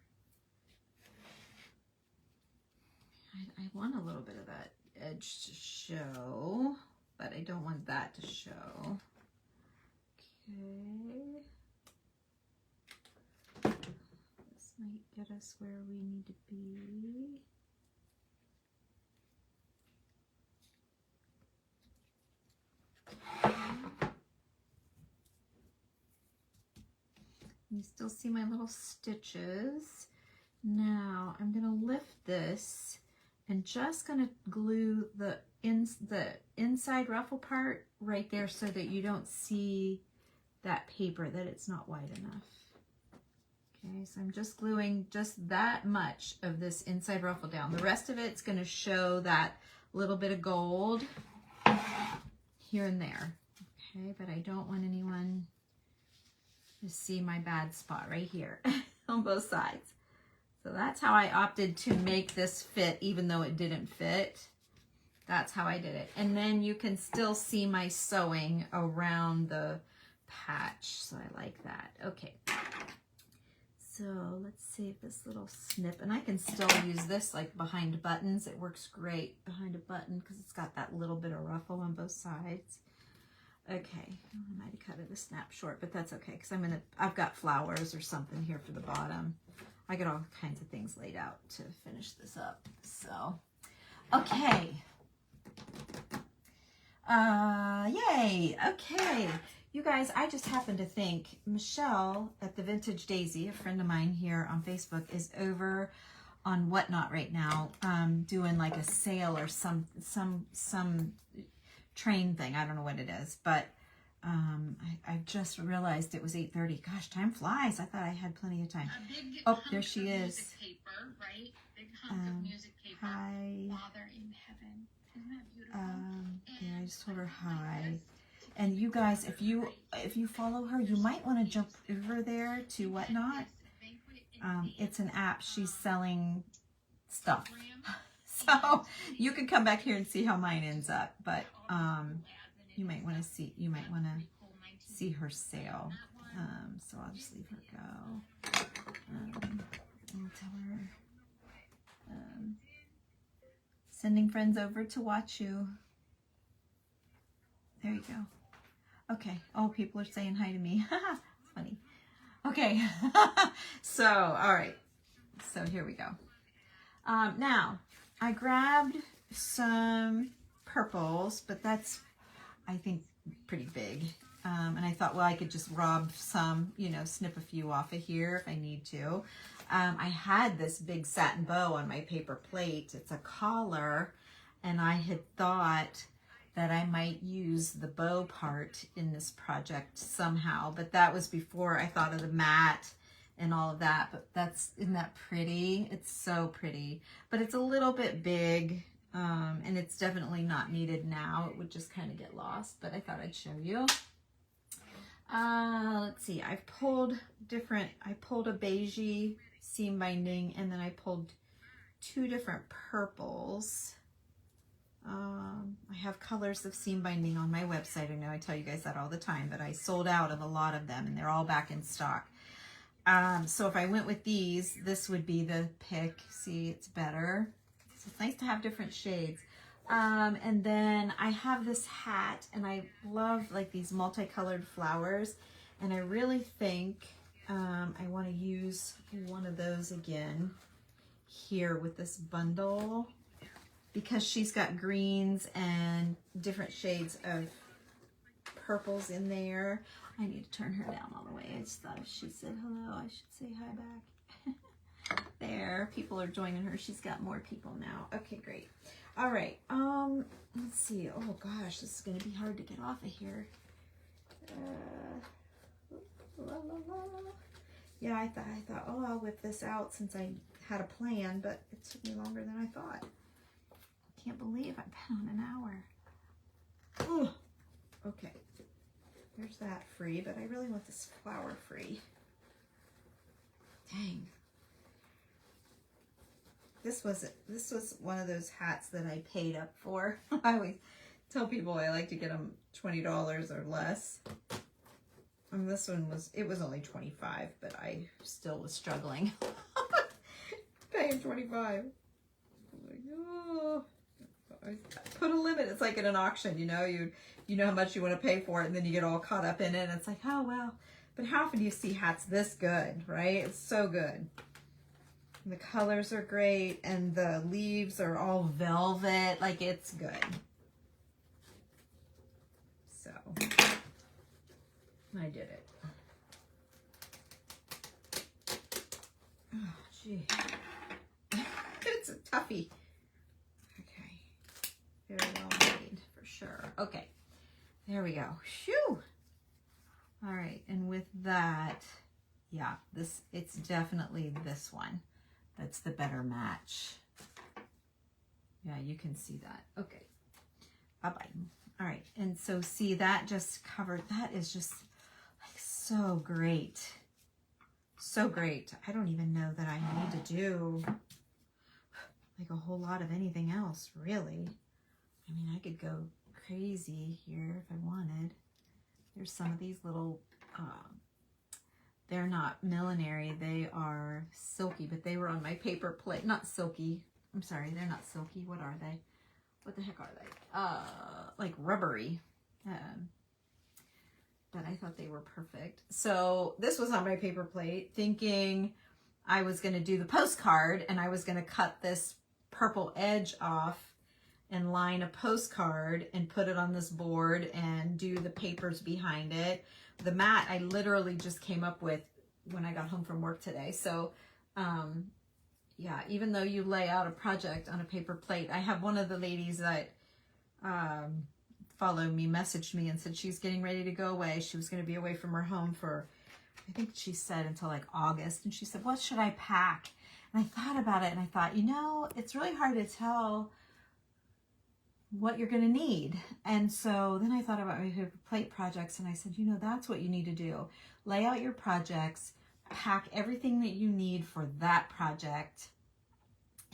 I want a little bit of that edge to show, but I don't want that to show. Okay. This might get us where we need to be. You still see my little stitches. Now I'm going to lift this and just gonna glue the inside ruffle part right there so that you don't see that paper, that it's not wide enough. Okay, so I'm just gluing just that much of this inside ruffle down. The rest of it's gonna show that little bit of gold here and there. Okay, but I don't want anyone to see my bad spot right here on both sides. So that's how I opted to make this fit, even though it didn't fit. That's how I did it. And then you can still see my sewing around the patch. So I like that. Okay. So let's save this little snip. And I can still use this like behind buttons. It works great behind a button because it's got that little bit of ruffle on both sides. Okay, I might have cut it a snap short, but that's okay because I've got flowers or something here for the bottom. I got all kinds of things laid out to finish this up. So, okay. Yay. Okay. You guys, I just happened to think Michelle at the Vintage Daisy, a friend of mine here on Facebook, is over on Whatnot right now, doing like a sale or some train thing. I don't know what it is, but I just realized it was 8:30. Gosh, time flies. I thought I had plenty of time. Oh, there she is. Paper, right? Big hunk of music paper. Hi. Father in heaven. Isn't that beautiful? Yeah, I just told her hi. And you guys, if you follow her, you might want to jump over there to Whatnot. It's an app. She's selling stuff. So you can come back here and see how mine ends up. But you might want to see her sale. So I'll just leave her go. I'll tell her sending friends over to watch you. There you go. Okay. Oh, people are saying hi to me. Funny. Okay. So, all right. So here we go. Now, I grabbed some purples, but that's, I think, pretty big. And I thought, well, I could just rob some, you know, snip a few off of here if I need to. I had this big satin bow on my paper plate. It's a collar, and I had thought that I might use the bow part in this project somehow, but that was before I thought of the mat and all of that. But isn't that pretty? It's so pretty, but it's a little bit big, and it's definitely not needed now. It would just kind of get lost, but I thought I'd show you. Let's see, I pulled a beigey seam binding, and then I pulled two different purples. I have colors of seam binding on my website. I know I tell you guys that all the time, but I sold out of a lot of them and they're all back in stock. So if I went with these, this would be the pick. See, it's better. So it's nice to have different shades. And then I have this hat, and I love like these multicolored flowers. And I really think I want to use one of those again here with this bundle, because she's got greens and different shades of purples in there. I need to turn her down all the way. I just thought if she said hello, I should say hi back. There, people are joining her. She's got more people now. Okay, great. All right, let's see. Oh gosh, this is gonna be hard to get off of here. Yeah, I thought, oh, I'll whip this out since I had a plan, but it took me longer than I thought. Can't believe I've been on an hour. Ooh. Okay, there's that free, but I really want this flower free. Dang. This was one of those hats that I paid up for. I always tell people I like to get them $20 or less. And this one was only $25, but I still was struggling. Paying $25. I'm like, oh. I put a limit. It's like at an auction, you know, you know how much you want to pay for it, and then you get all caught up in it, and it's like, oh well. But how often do you see hats this good, right? It's so good. And the colors are great, and the leaves are all velvet. Like, it's good. So I did it. Oh, gee. It's a toughie. Very well made for sure. Okay, there we go. Phew. All right, and with that, yeah, it's definitely this one that's the better match. Yeah, you can see that. Okay, bye-bye. All right, and so see that just covered, that is just like so great. So great. I don't even know that I need to do like a whole lot of anything else, really. I mean, I could go crazy here if I wanted. There's some of these little, they're not millinery, they are silky, but they were on my paper plate. Not silky. I'm sorry, they're not silky. What are they? What the heck are they? Like rubbery. But I thought they were perfect. So this was on my paper plate, thinking I was going to do the postcard, and I was going to cut this purple edge off and line a postcard and put it on this board and do the papers behind it. The mat I literally just came up with when I got home from work today. So yeah, even though you lay out a project on a paper plate, I have one of the ladies that follow me messaged me and said she's getting ready to go away. She was going to be away from her home for, I think she said, until like August. And she said, what should I pack? And I thought about it, and I thought, you know, it's really hard to tell what you're going to need. And so then I thought about my paper plate projects, and I said, you know, that's what you need to do. Lay out your projects, pack everything that you need for that project,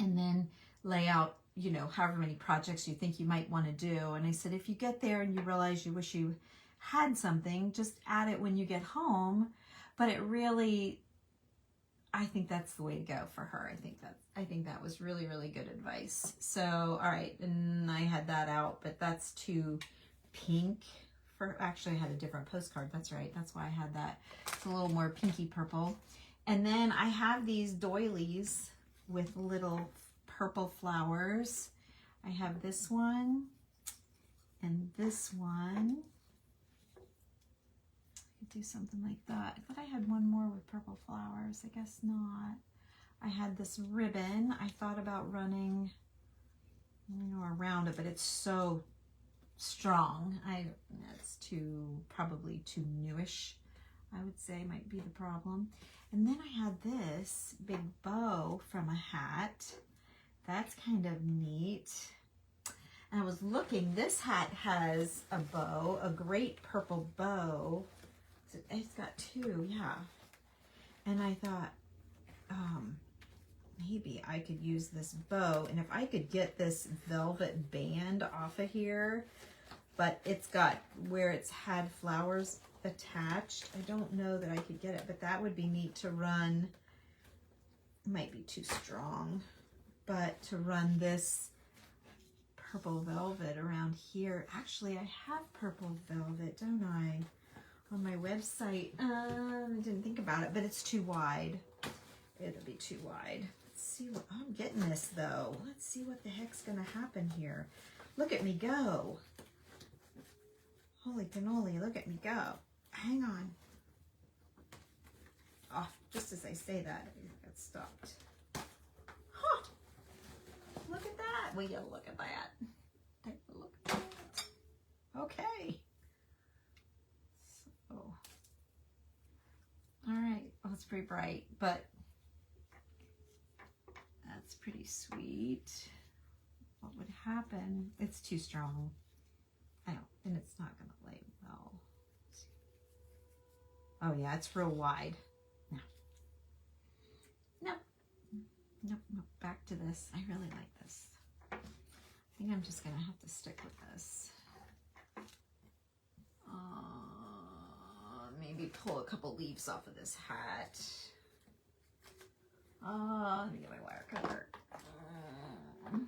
and then lay out, you know, however many projects you think you might want to do. And I said, if you get there and you realize you wish you had something, just add it when you get home. But it really, I think that's the way to go for her. I think that was really, really good advice. So, all right, and I had that out, but that's too pink for, actually I had a different postcard. That's right. That's why I had that. It's a little more pinky purple. And then I have these doilies with little purple flowers. I have this one and this one. I could do something like that. I thought I had one more with purple flowers. I guess not. I had this ribbon. I thought about running, you know, around it, but it's so strong. It's probably too newish, I would say, might be the problem. And then I had this big bow from a hat. That's kind of neat. And I was looking, this hat has a bow, a great purple bow. It's got two, yeah. And I thought, maybe I could use this bow, and if I could get this velvet band off of here, but it's got where it's had flowers attached. I don't know that I could get it, but that would be neat to run. It might be too strong, but to run this purple velvet around here. Actually, I have purple velvet, don't I? On my website. I didn't think about it, but it's too wide. It'll be too wide. Let's see what, I'm getting this though. Let's see what the heck's gonna happen here. Look at me go. Holy cannoli, look at me go. Hang on. Oh, just as I say that, it got stopped. Huh. Look at that. Will you look at that? Take a look at that. Okay. So, all right. Well, it's pretty bright, but that's pretty sweet. What would happen? It's too strong. I know, and it's not going to lay well. Oh yeah, it's real wide. No. Nope. Nope, nope. Back to this. I really like this. I think I'm just going to have to stick with this. Maybe pull a couple leaves off of this hat. Let me get my wire cutter. Let's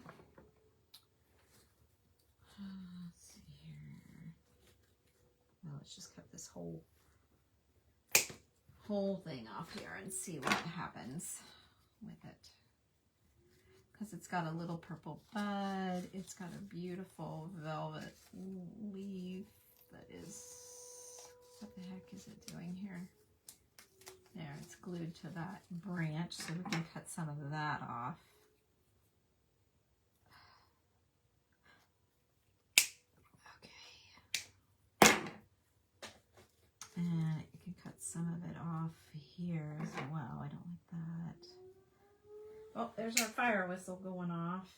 see here. Well, let's just cut this whole thing off here and see what happens with it. Because it's got a little purple bud. It's got a beautiful velvet leaf that is, what the heck is it doing here? There, it's glued to that branch, so we can cut some of that off. some of it off here as well. I don't like that. Oh, there's our fire whistle going off.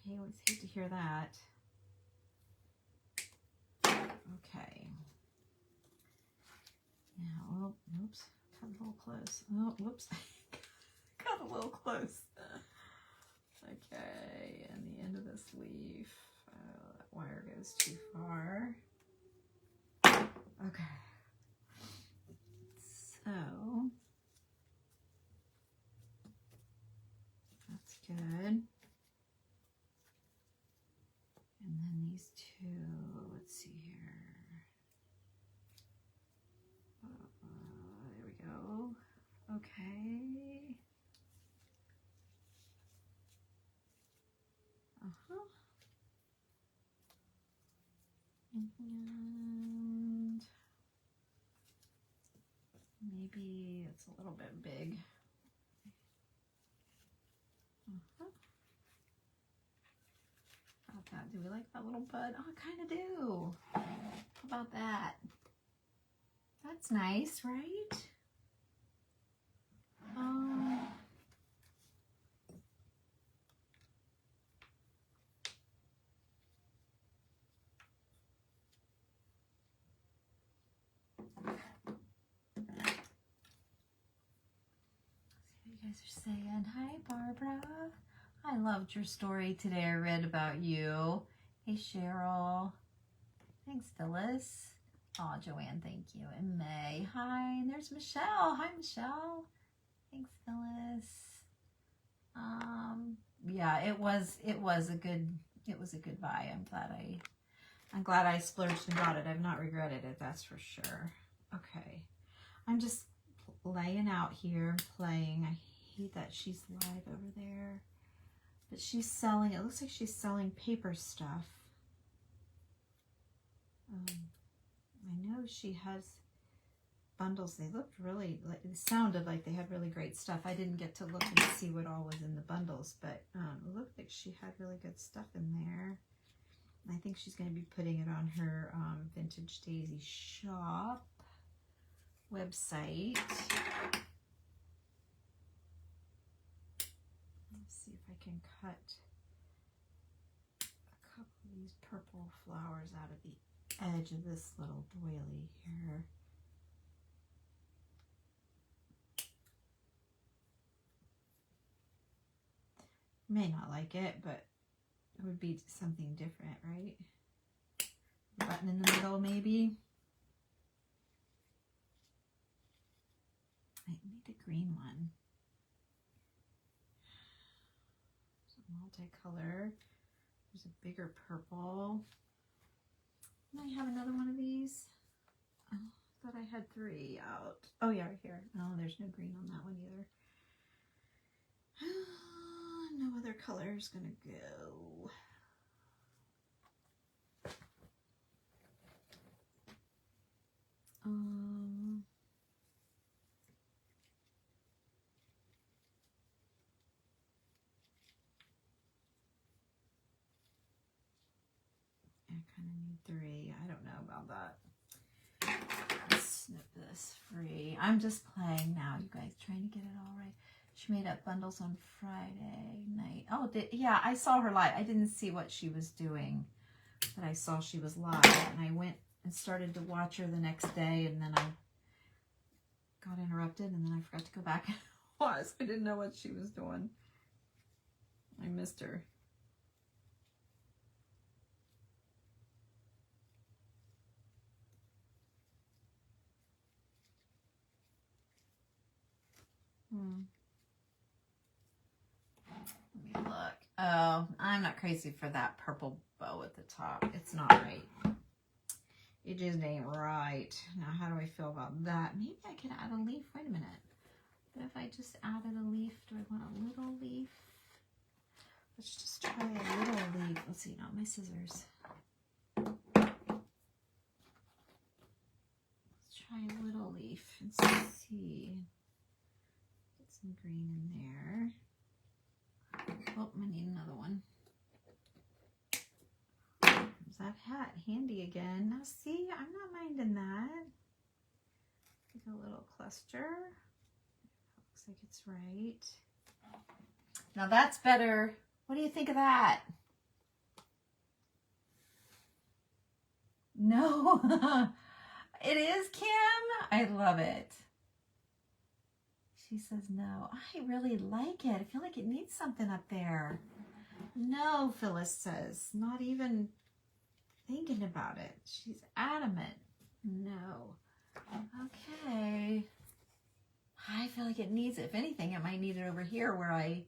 I always hate to hear that. Okay. Now, oh, oops, got a little close. Oh, whoops, got a little close. Okay, and the end of this leaf. That wire goes too far. Okay. So, that's good. And then these two, let's see here. There we go. Okay. And maybe it's a little bit big. How about that? Do we like that little bud? Oh, I kind of do. How about that? That's nice, right? You guys are saying, hi, Barbara. I loved your story today. I read about you. Hey, Cheryl. Thanks, Phyllis. Oh, Joanne, thank you. And May. Hi. And there's Michelle. Hi, Michelle. Thanks, Phyllis. Yeah, it was a good buy. I'm glad I splurged and got it. I've not regretted it, that's for sure. Okay. I'm just laying out here, playing. I hate that she's live over there. But she's selling, it looks like she's selling paper stuff. I know she has bundles. They looked really, it sounded like they had really great stuff. I didn't get to look and see what all was in the bundles, but it looked like she had really good stuff in there. I think she's going to be putting it on her Vintage Daisy shop website. Let's see if I can cut a couple of these purple flowers out of the edge of this little doily here. May not like it, but it would be something different, right? Button in the middle, maybe. I need a green one. It's a multicolor. There's a bigger purple. And I have another one of these. Oh, I thought I had 3 out. Oh yeah, right here. Oh, there's no green on that one either. No other color is gonna go. I kind of need 3. I don't know about that. Let's snip this free. I'm just playing now, you guys, trying to get it all right. She made up bundles on Friday night. Oh, yeah, I saw her live. I didn't see what she was doing, but I saw she was live, and I went and started to watch her the next day, and then I got interrupted, and then I forgot to go back and watch. I didn't know what she was doing. I missed her. Let me look. Oh, I'm not crazy for that purple bow at the top. It's not right. It just ain't right. Now, how do I feel about that? Maybe I can add a leaf. Wait a minute. But if I just added a leaf, do I want a little leaf? Let's just try a little leaf. Let's see, not my scissors. Let's try a little leaf and see. Get some green in there. Oh, I need another one. There's that hat handy again. Now see, I'm not minding that. like a little cluster. Looks like it's right. Now that's better. What do you think of that? No, it is, Kim. I love it. She says no. I really like it. I feel like it needs something up there. No, Phyllis says, not even thinking about it. She's adamant. No. Okay. I feel like it needs it. If anything, it might need it over here where I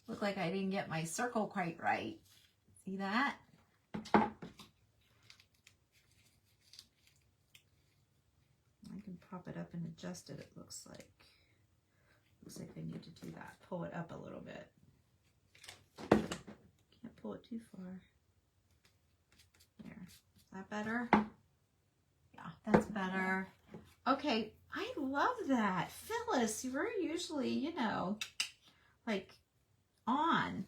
look like I didn't get my circle quite right. See that? I can pop it up and adjust it, it looks like. Looks like I need to do that. Pull it up a little bit. Can't pull it too far. There. Is that better? Yeah, that's better. Okay, I love that. Phyllis, you were usually, you know, like on.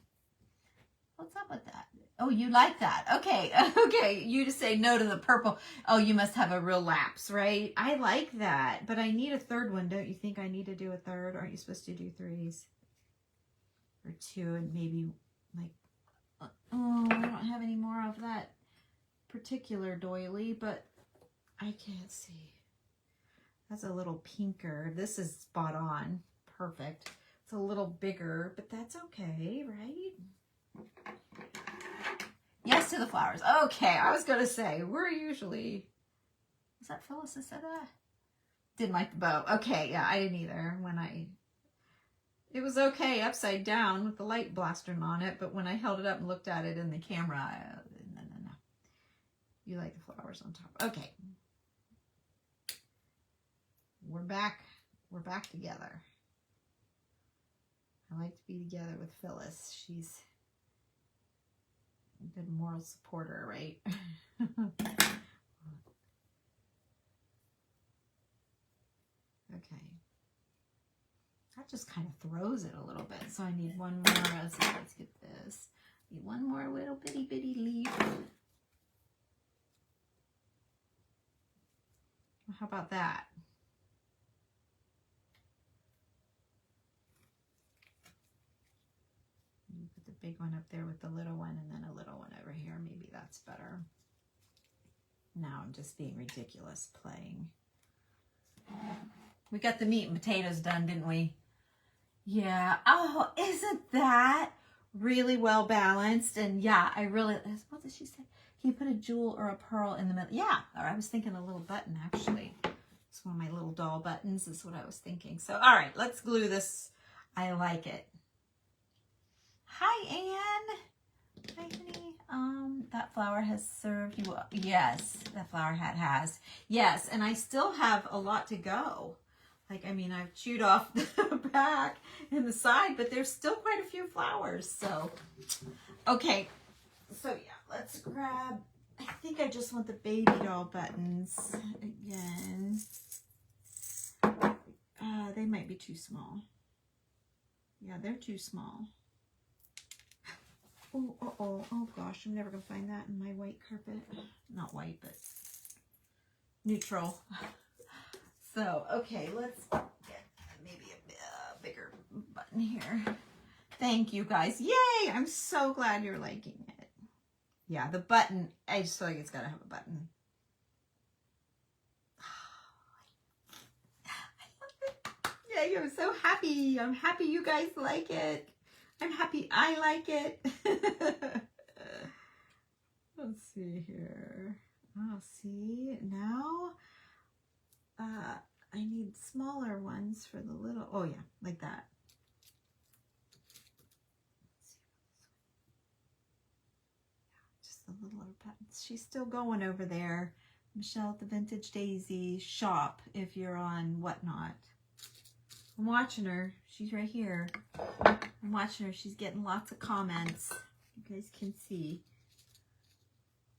What's up with that? Oh, you like that. Okay, okay. You just say no to the purple. Oh, you must have a real lapse, right? I like that, but I need a third one. Don't you think I need to do a third? Aren't you supposed to do 3s? Or 2 and maybe like, oh, I don't have any more of that particular doily, but I can't see. That's a little pinker. This is spot on. Perfect. It's a little bigger, but that's okay, right? Yes to the flowers. Okay, I was going to say, we're usually... Was that Phyllis that said that? Didn't like the bow. Okay, yeah, I didn't either. It was okay upside down with the light blastering on it, but when I held it up and looked at it in the camera, no. You like the flowers on top. Okay. We're back together. I like to be together with Phyllis. She's a good moral supporter, right? Okay. That just kind of throws it a little bit. So I need one more. Let's get this. I need one more little bitty leaf. How about that? You put the big one up there with the little one and then a little one over here. Maybe that's better. Now I'm just being ridiculous playing. We got the meat and potatoes done, didn't we? Yeah. Oh, isn't that really well balanced? And yeah, I really, what did she say? Can you put a jewel or a pearl in the middle? Yeah, or I was thinking a little button actually. It's one of my little doll buttons is what I was thinking. So, all right, let's glue this. I like it. Hi, Anne. Hi, honey. That flower has served you well. Yes, that flower hat has. Yes, and I still have a lot to go. Like, I mean, I've chewed off the back and the side, but there's still quite a few flowers. So, okay. So, yeah, let's grab, I think I just want the baby doll buttons again. They might be too small. Yeah, they're too small. Oh gosh, I'm never going to find that in my white carpet. Not white, but neutral. So, okay, let's get maybe a bigger button here. Thank you, guys. Yay! I'm so glad you're liking it. Yeah, the button, I just feel like it's got to have a button. I love it. Yay, I'm so happy. I'm happy you guys like it. I'm happy I like it. Let's see here. Oh, see, now I need smaller ones for the little, oh yeah, like that. Just the little buttons. She's still going over there. Michelle at the Vintage Daisy shop if you're on Whatnot. I'm watching her. She's right here. I'm watching her. She's getting lots of comments. You guys can see.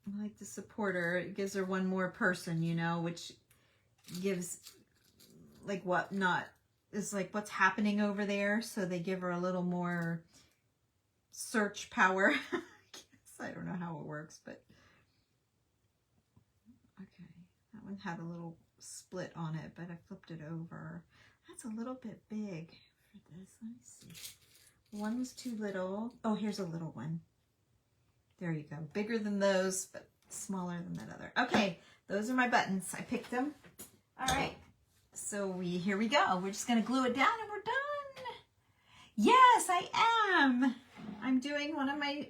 I like to support her. It gives her one more person, you know, which gives like Whatnot is like what's happening over there. So they give her a little more search power. I don't know how it works, but okay. That one had a little split on it, but I flipped it over. That's a little bit big for this. Let me see. One was too little. Oh, here's a little one. There you go. Bigger than those, but smaller than that other. Okay, those are my buttons. I picked them. All right. So here we go. We're just going to glue it down and we're done. Yes, I am. I'm doing one of my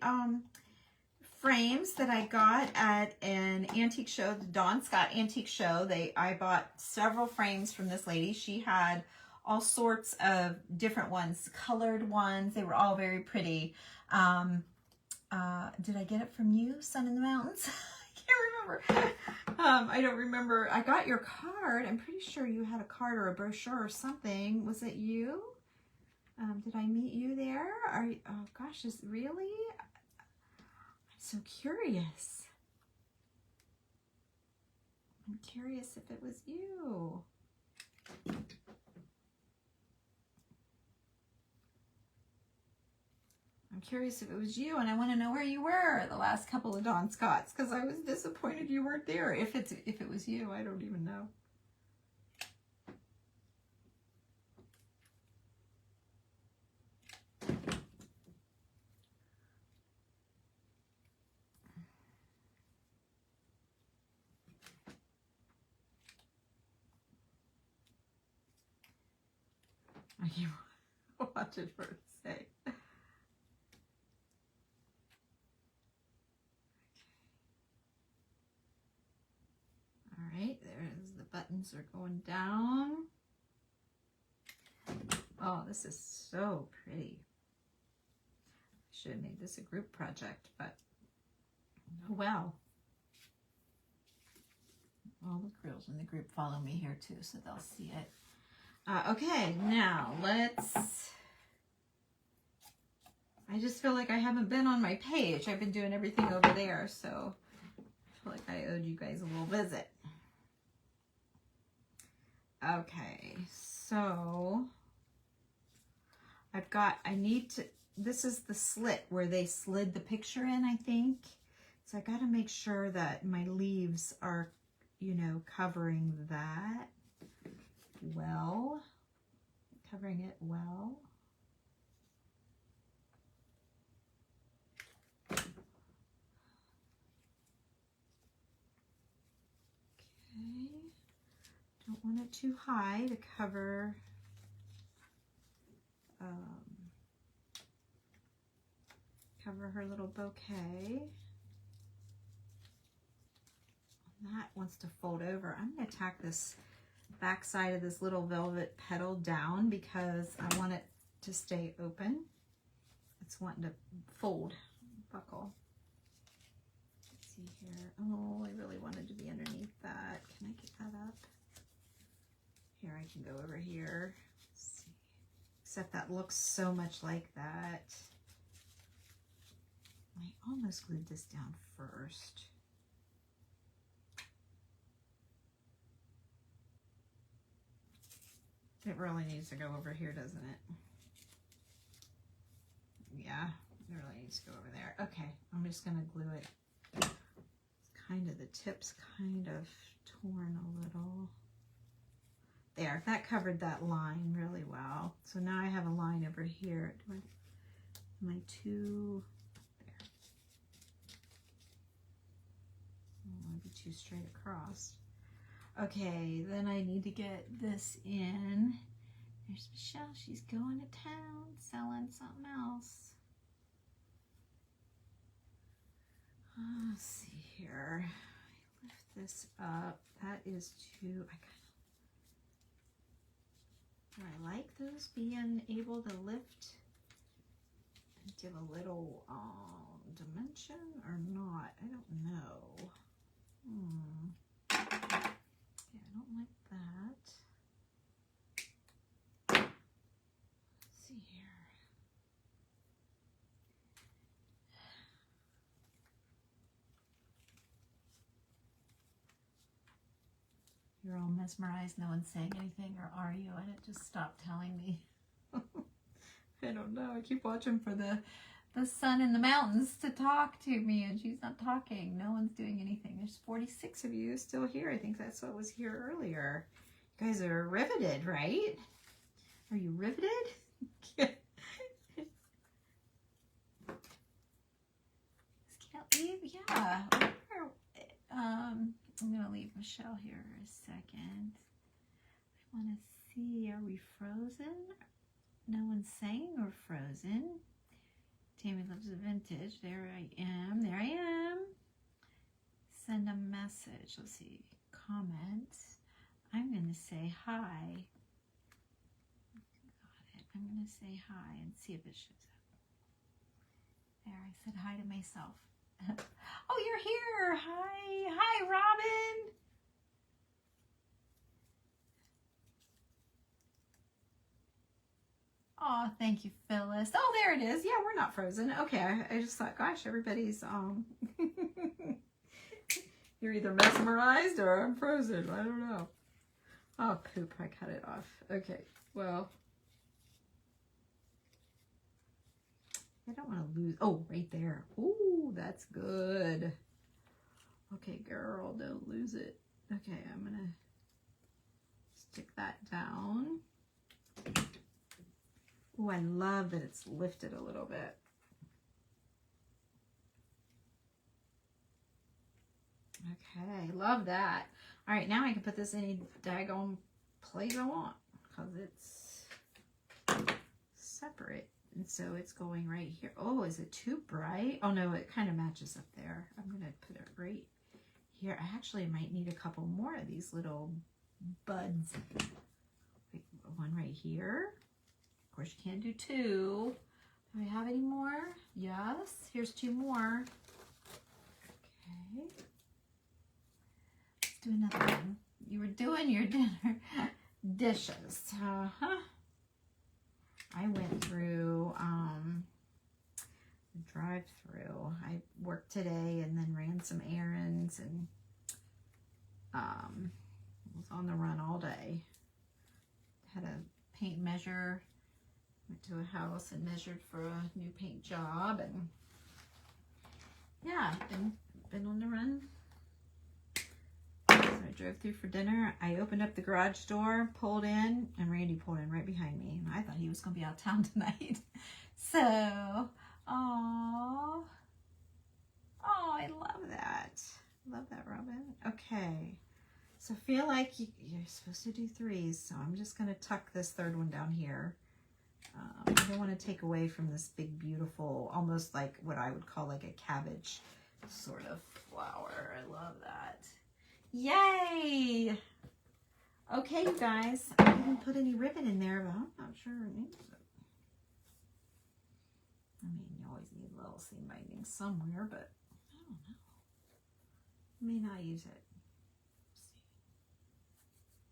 frames that I got at an antique show, the Dawn Scott Antique Show. I bought several frames from this lady. She had all sorts of different ones, colored ones. They were all very pretty. Did I get it from you, Sun in the Mountains? I can't remember. I don't remember. I got your card. I'm pretty sure you had a card or a brochure or something. Was it you? Did I meet you there? Oh gosh, really? I'm so curious. I'm curious if it was you. I'm curious if it was you, and I want to know where you were the last couple of Dawn Scotts, because I was disappointed you weren't there. If it was you, I don't even know. I can't watch it for a sec. All right, there's the buttons are going down. Oh, this is so pretty. I should have made this a group project, but oh well. All the girls in the group follow me here too, so they'll see it. Okay, now I just feel like I haven't been on my page. I've been doing everything over there, so I feel like I owed you guys a little visit. Okay, so this is the slit where they slid the picture in, I think. So I got to make sure that my leaves are, covering that well, covering it well. Okay, don't want it too high to cover her little bouquet. That wants to fold over. I'm going to tack this back side of this little velvet petal down because I want it to stay open. It's wanting to fold, buckle. Let's see here. Oh, I really wanted to be underneath that. Can I get that up? Here, I can go over here. Let's see. Except that looks so much like that. I almost glued this down first. It really needs to go over here, doesn't it? Yeah, it really needs to go over there. Okay, I'm just going to glue it. It's kind of, the tip's kind of torn a little. There, that covered that line really well. So now I have a line over here. Am I too, there. I don't want to be too straight across. Okay, then I need to get this in. There's Michelle. She's going to town selling something else. Let's see here. I lift this up. That is too, do I like those being able to lift and give a little dimension or not? I don't know. Yeah, I don't like that. Let's see here. You're all mesmerized, no one's saying anything, or are you? And it just stopped telling me. I don't know. I keep watching for the the sun in the mountains to talk to me, and she's not talking. No one's doing anything. There's 46 of you still here. I think that's what was here earlier. You guys are riveted, right? Are you riveted? Can't leave. Yeah. I'm gonna leave Michelle here a second. I want to see. Are we frozen? No one's saying we're frozen. Tammy loves the vintage. There I am. There I am. Send a message. Let's see. Comment. I'm going to say hi. Got it. I'm going to say hi and see if it shows up. There, I said hi to myself. Oh, you're here. Hi. Hi, Robin. Oh, thank you, Phyllis. Oh, there it is. Yeah, we're not frozen. Okay, I just thought, gosh, everybody's you're either mesmerized or I'm frozen. I don't know. Oh, poop, I cut it off. Okay, well, I don't want to lose. Oh, right there. Ooh, that's good. Okay, girl, don't lose it. Okay, I'm going to stick that down. Oh, I love that it's lifted a little bit. Okay, love that. All right, now I can put this any daggone place I want because it's separate. And so it's going right here. Oh, is it too bright? Oh, no, it kind of matches up there. I'm going to put it right here. I actually might need a couple more of these little buds. Like one right here. Of course, you can't do two. Do I have any more? Yes. Here's two more. Okay. Let's do another one. You were doing your dinner dishes. I went through the drive-through. I worked today and then ran some errands and was on the run all day. Had a paint measure. Went to a house and measured for a new paint job, and yeah, been on the run. So I drove through for dinner. I opened up the garage door, pulled in, and Randy pulled in right behind me. And I thought he was going to be out of town tonight. So, oh, I love that. Love that, Robin. Okay. So I feel like you're supposed to do threes, so I'm just going to tuck this third one down here. I don't want to take away from this big, beautiful, almost like what I would call like a cabbage sort of flower. I love that. Yay! Okay, you guys. I didn't put any ribbon in there, but I'm not sure it needs it. I mean, you always need a little seam binding somewhere, but I don't know. I may not use it. Let's see.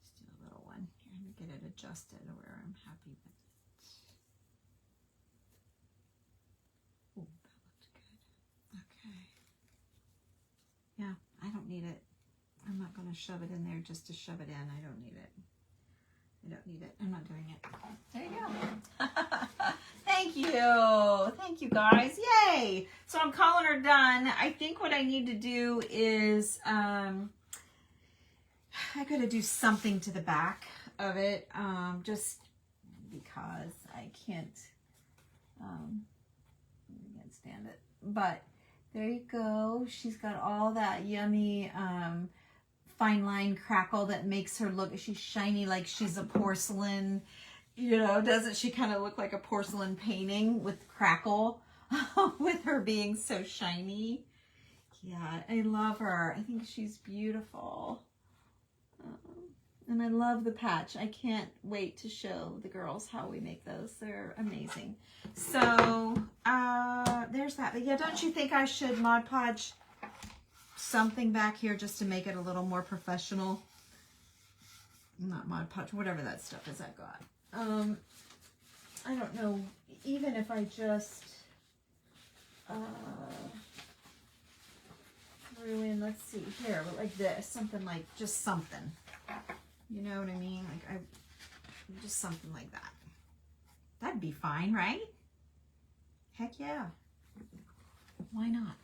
Just do a little one here and get it adjusted where I'm happy with it. Oh, that looked good. Okay. Yeah, I don't need it. I'm not going to shove it in there just to shove it in. I don't need it. I don't need it. I'm not doing it. There you go. Thank you. Thank you, guys. Yay. So I'm calling her done. I think what I need to do is I got to do something to the back of it just because I can't stand it. But there you go. She's got all that yummy fine line crackle that makes her look, she's shiny like she's a porcelain, you know, doesn't she kind of look like a porcelain painting with crackle with her being so shiny? Yeah, I love her. I think she's beautiful. And I love the patch. I can't wait to show the girls how we make those. They're amazing. So, there's that. But yeah, don't you think I should Mod Podge something back here just to make it a little more professional? Not Mod Podge, whatever that stuff is I've got. I don't know, even if I just threw in, let's see, here, but like this, something like, just something. You know what I mean? Like, just something like that. That'd be fine, right? Heck yeah. Why not?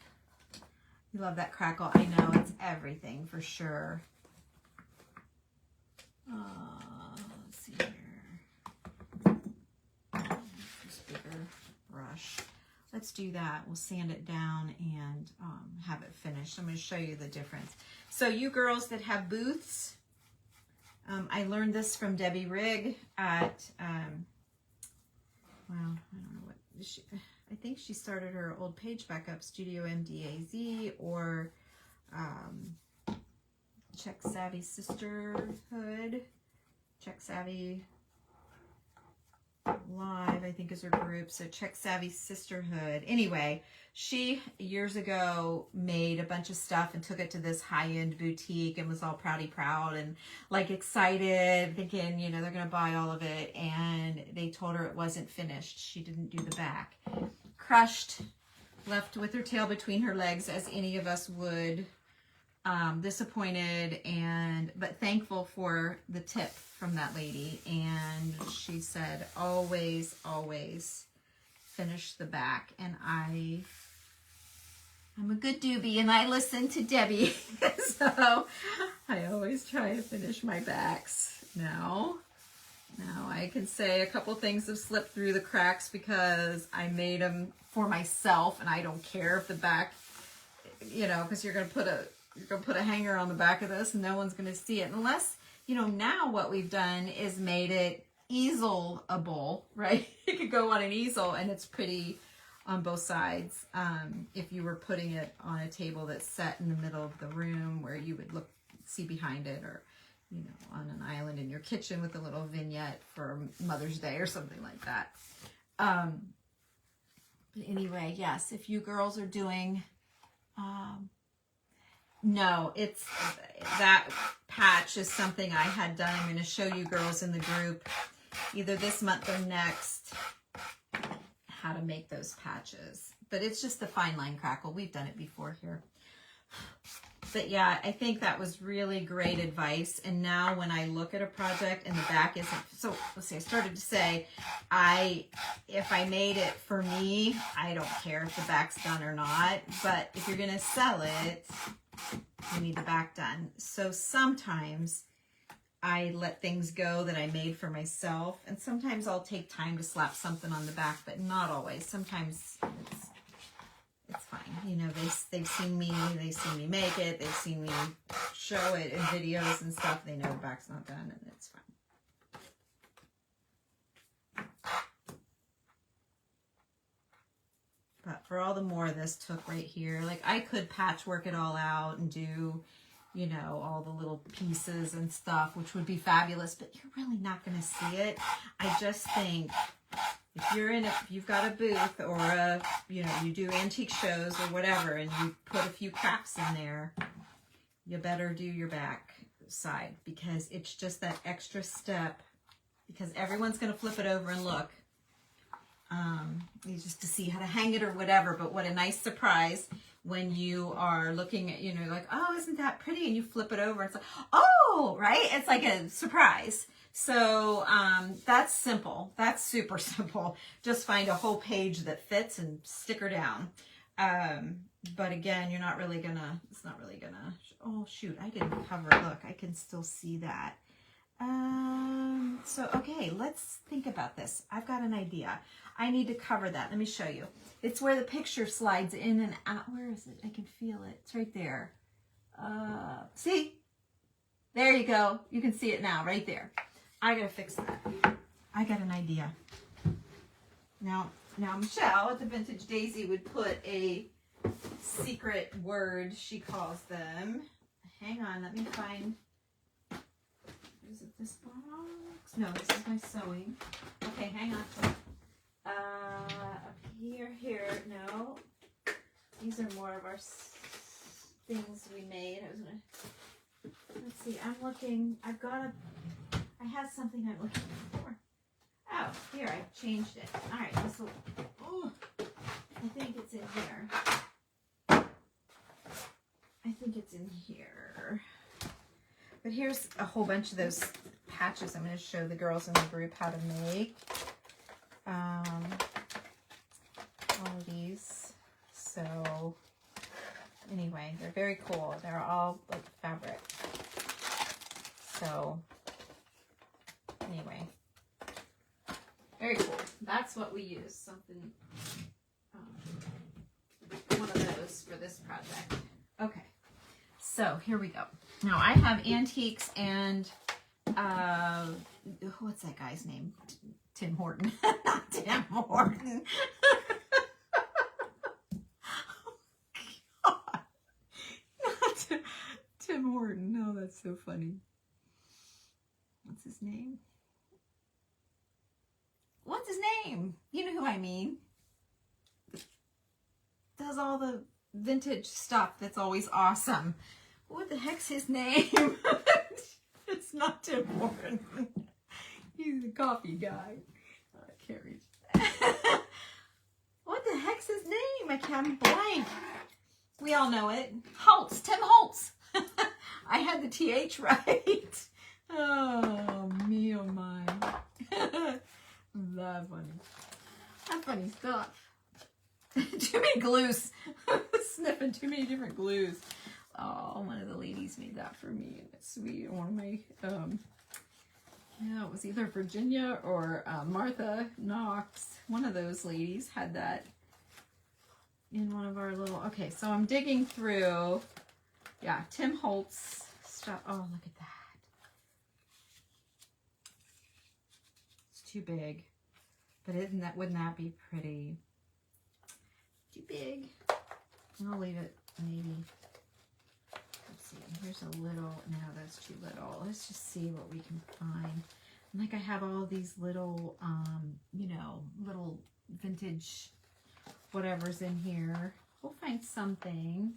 You love that crackle. I know, it's everything for sure. Let's see here. This bigger brush. Let's do that. We'll sand it down and have it finished. I'm going to show you the difference. So you girls that have booths, I learned this from Debbie Rigg at, well, I don't know what, I think she started her old page back up, Studio MDAZ, or Check Savvy Sisterhood, Check Savvy Live, I think is her group. So Check Savvy Sisterhood. Anyway, she years ago made a bunch of stuff and took it to this high-end boutique and was all proudy proud and like excited, thinking, you know, they're going to buy all of it. And they told her it wasn't finished. She didn't do the back. Crushed, left with her tail between her legs, as any of us would. Disappointed, but thankful for the tip from that lady. And she said, always, always finish the back. And I'm a good doobie and I listen to Debbie. So I always try to finish my backs. Now I can say a couple things have slipped through the cracks because I made them for myself, and I don't care if the back, you know, because you're going to put a hanger on the back of this and no one's going to see it unless, you know, now what we've done is made it easelable, right? It could go on an easel and it's pretty on both sides. If you were putting it on a table that's set in the middle of the room where you would see behind it, or, you know, on an island in your kitchen with a little vignette for Mother's Day or something like that. But anyway, yes, if you girls are doing, no, it's that patch is something I had done. I'm going to show you girls in the group either this month or next how to make those patches. But it's just the fine line crackle. We've done it before here. But yeah, I think that was really great advice. And now when I look at a project and the back isn't, so let's see, I started to say, if I made it for me, I don't care if the back's done or not. But if you're going to sell it, you need the back done. So sometimes I let things go that I made for myself. And sometimes I'll take time to slap something on the back, but not always. Sometimes it's fine. You know, they've seen me make it. They've seen me show it in videos and stuff. They know the back's not done, and it's fine. But for all the more this took right here, like I could patchwork it all out and do, you know, all the little pieces and stuff, which would be fabulous, but you're really not going to see it. I just think if you've got a booth or you know, you do antique shows or whatever, and you put a few crafts in there, you better do your back side, because it's just that extra step, because everyone's going to flip it over and look, just to see how to hang it or whatever. But what a nice surprise when you are looking at, you know, like, oh, isn't that pretty? And you flip it over and it's like, oh, right? It's like a surprise. So that's simple. That's super simple. Just find a whole page that fits and stick her down. But again, you're not really gonna, it's not really gonna, oh shoot, I didn't cover it. Look, I can still see that. So, okay, let's think about this. I've got an idea. I need to cover that. Let me show you. It's where the picture slides in and out. Where is it? I can feel it. It's right there. See? There you go. You can see it now, right there. I gotta fix that. I got an idea. Now Michelle at the Vintage Daisy would put a secret word, she calls them. Hang on, let me find. Is it this box? No, this is my sewing. Okay, hang on. Up here, no. These are more of our things we made. Let's see, I'm looking, I have something I'm looking for. Oh, here, I changed it. All right, this will, oh, I think it's in here. I think it's in here. But here's a whole bunch of those patches I'm going to show the girls in the group how to make. All of these. anyway, they're very cool. They're all like fabric. So anyway, very cool. That's what we use. Something, one of those for this project. Okay, so here we go. Now I have antiques and what's that guy's name? Tim Horton. Not Tim Horton. Oh, God. Not Tim Horton. No, that's so funny. What's his name? What's his name? You know who I mean. Does all the vintage stuff that's always awesome. What the heck's his name? It's not Tim Horton. He's a coffee guy. I can't reach. What the heck's his name? I can't blank. We all know it. Holtz. Tim Holtz. I had the TH right. Oh, me oh my. That's funny. That's funny stuff. Too many glues. Sniffing too many different glues. Oh, one of the ladies made that for me. It's sweet. One of my, yeah, it was either Virginia or Martha Knox. One of those ladies had that in one of our little, okay, so I'm digging through, yeah, Tim Holtz stuff. Oh, look at that. It's too big, but wouldn't that be pretty? Too big. I'll leave it, maybe. Let's see, here's a little, no, that's too little. Let's just see what we can find. And like I have all these little, you know, little vintage whatever's in here. We'll find something.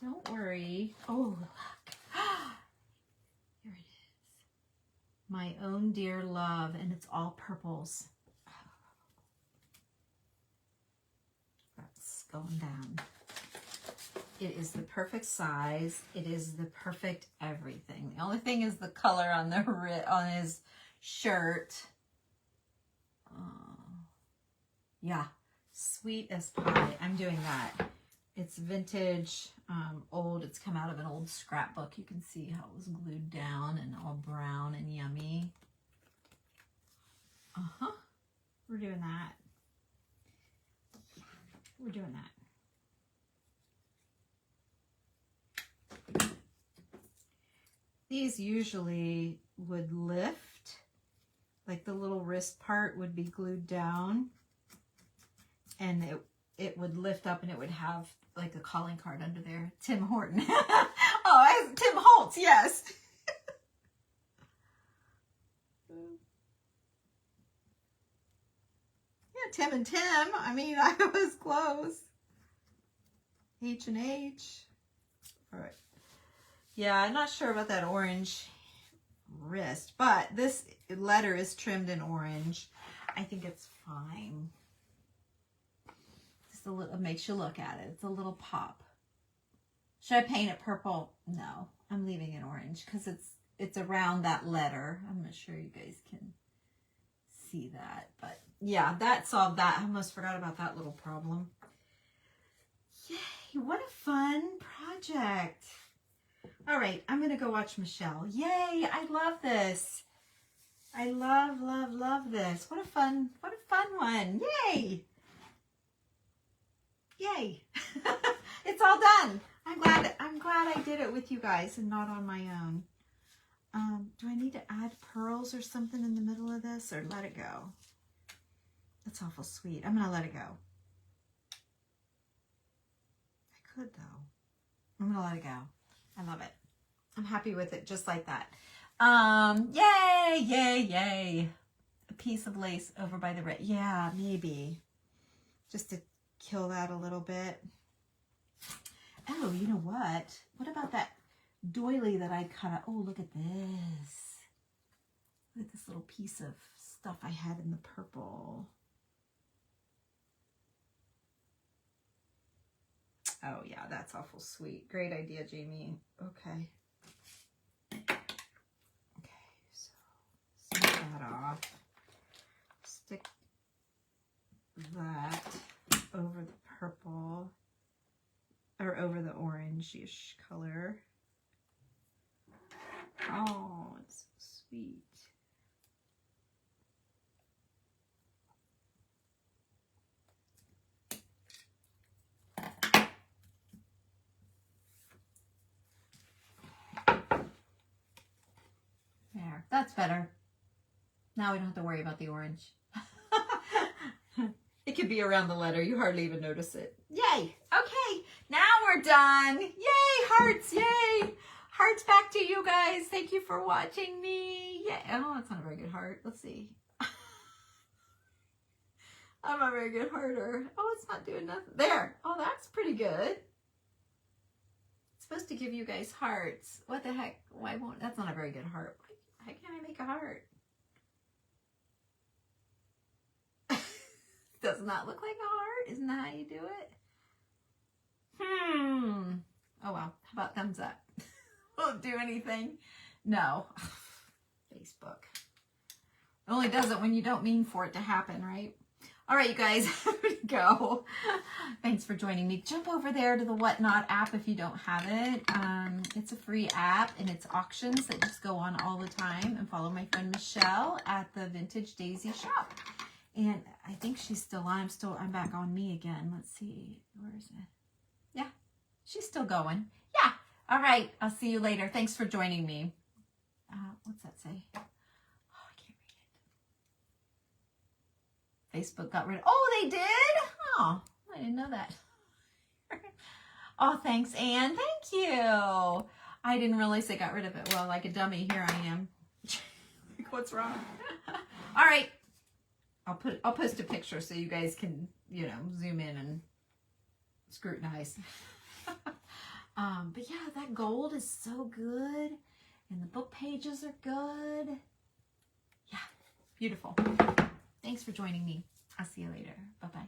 Don't worry. Oh, look. Here it is. My Own Dear Love, and it's all purples. That's going down. It is the perfect size. It is the perfect everything. The only thing is the color on his shirt. Yeah, sweet as pie. I'm doing that. It's vintage, old. It's come out of an old scrapbook. You can see how it was glued down and all brown and yummy. We're doing that. We're doing that. These usually would lift, like the little wrist part would be glued down, and it would lift up and it would have like a calling card under there. Tim Horton. Oh, Tim Holtz, yes. Yeah, Tim and Tim. I mean, I was close. H&H. All right. Yeah, I'm not sure about that orange wrist, but this letter is trimmed in orange. I think it's fine. Just a little, it makes you look at it. It's a little pop. Should I paint it purple? No, I'm leaving it orange because it's around that letter. I'm not sure you guys can see that, but yeah, that solved that. I almost forgot about that little problem. Yay, what a fun project. All right, I'm going to go watch Michelle. Yay, I love this. I love, love, love this. What a fun one. Yay. Yay. It's all done. I'm glad I did it with you guys and not on my own. Do I need to add pearls or something in the middle of this, or let it go? That's awful sweet. I'm going to let it go. I could, though. I'm going to let it go. I love it. I'm happy with it just like that. Yay, yay, yay. A piece of lace over by the red. Yeah, maybe. Just to kill that a little bit. Oh, you know what? What about that doily that I cut out? Oh, look at this. Look at this little piece of stuff I had in the purple. Oh, yeah, that's awful sweet. Great idea, Jamie. Okay. Okay, so snip that off. Stick that over the purple, or over the orange. orangey-ish color. Oh, it's so sweet. There, that's better. Now we don't have to worry about the orange. It could be around the letter. You hardly even notice it. Yay. Okay, now we're done. Yay, hearts, yay. Hearts back to you guys. Thank you for watching me. Yay. Oh, that's not a very good heart. Let's see. I'm not a very good hearter. Oh, it's not doing nothing. There. Oh, that's pretty good. It's supposed to give you guys hearts. What the heck? Why won't, that's not a very good heart. How can I make a heart? Does not look like a heart. Isn't that how you do it? Oh, well. How about thumbs up? Won't do anything. No. Facebook. It only does it when you don't mean for it to happen, right? All right, you guys. I'm going to go. Thanks for joining me. Jump over there to the Whatnot app if you don't have it. It's a free app, and it's auctions that just go on all the time. And follow my friend Michelle at the Vintage Daisy shop. And I think she's still on. I'm back on me again. Let's see. Where is it? Yeah, she's still going. Yeah. All right. I'll see you later. Thanks for joining me. What's that say? Oh, I can't read it. Facebook got rid of. Oh, they did? Oh, I didn't know that. Oh, thanks, Anne. Thank you. I didn't realize they got rid of it. Well, like a dummy, here I am. What's wrong? All right. I'll post a picture so you guys can, you know, zoom in and scrutinize. But yeah, that gold is so good. And the book pages are good. Yeah, beautiful. Thanks for joining me. I'll see you later. Bye-bye.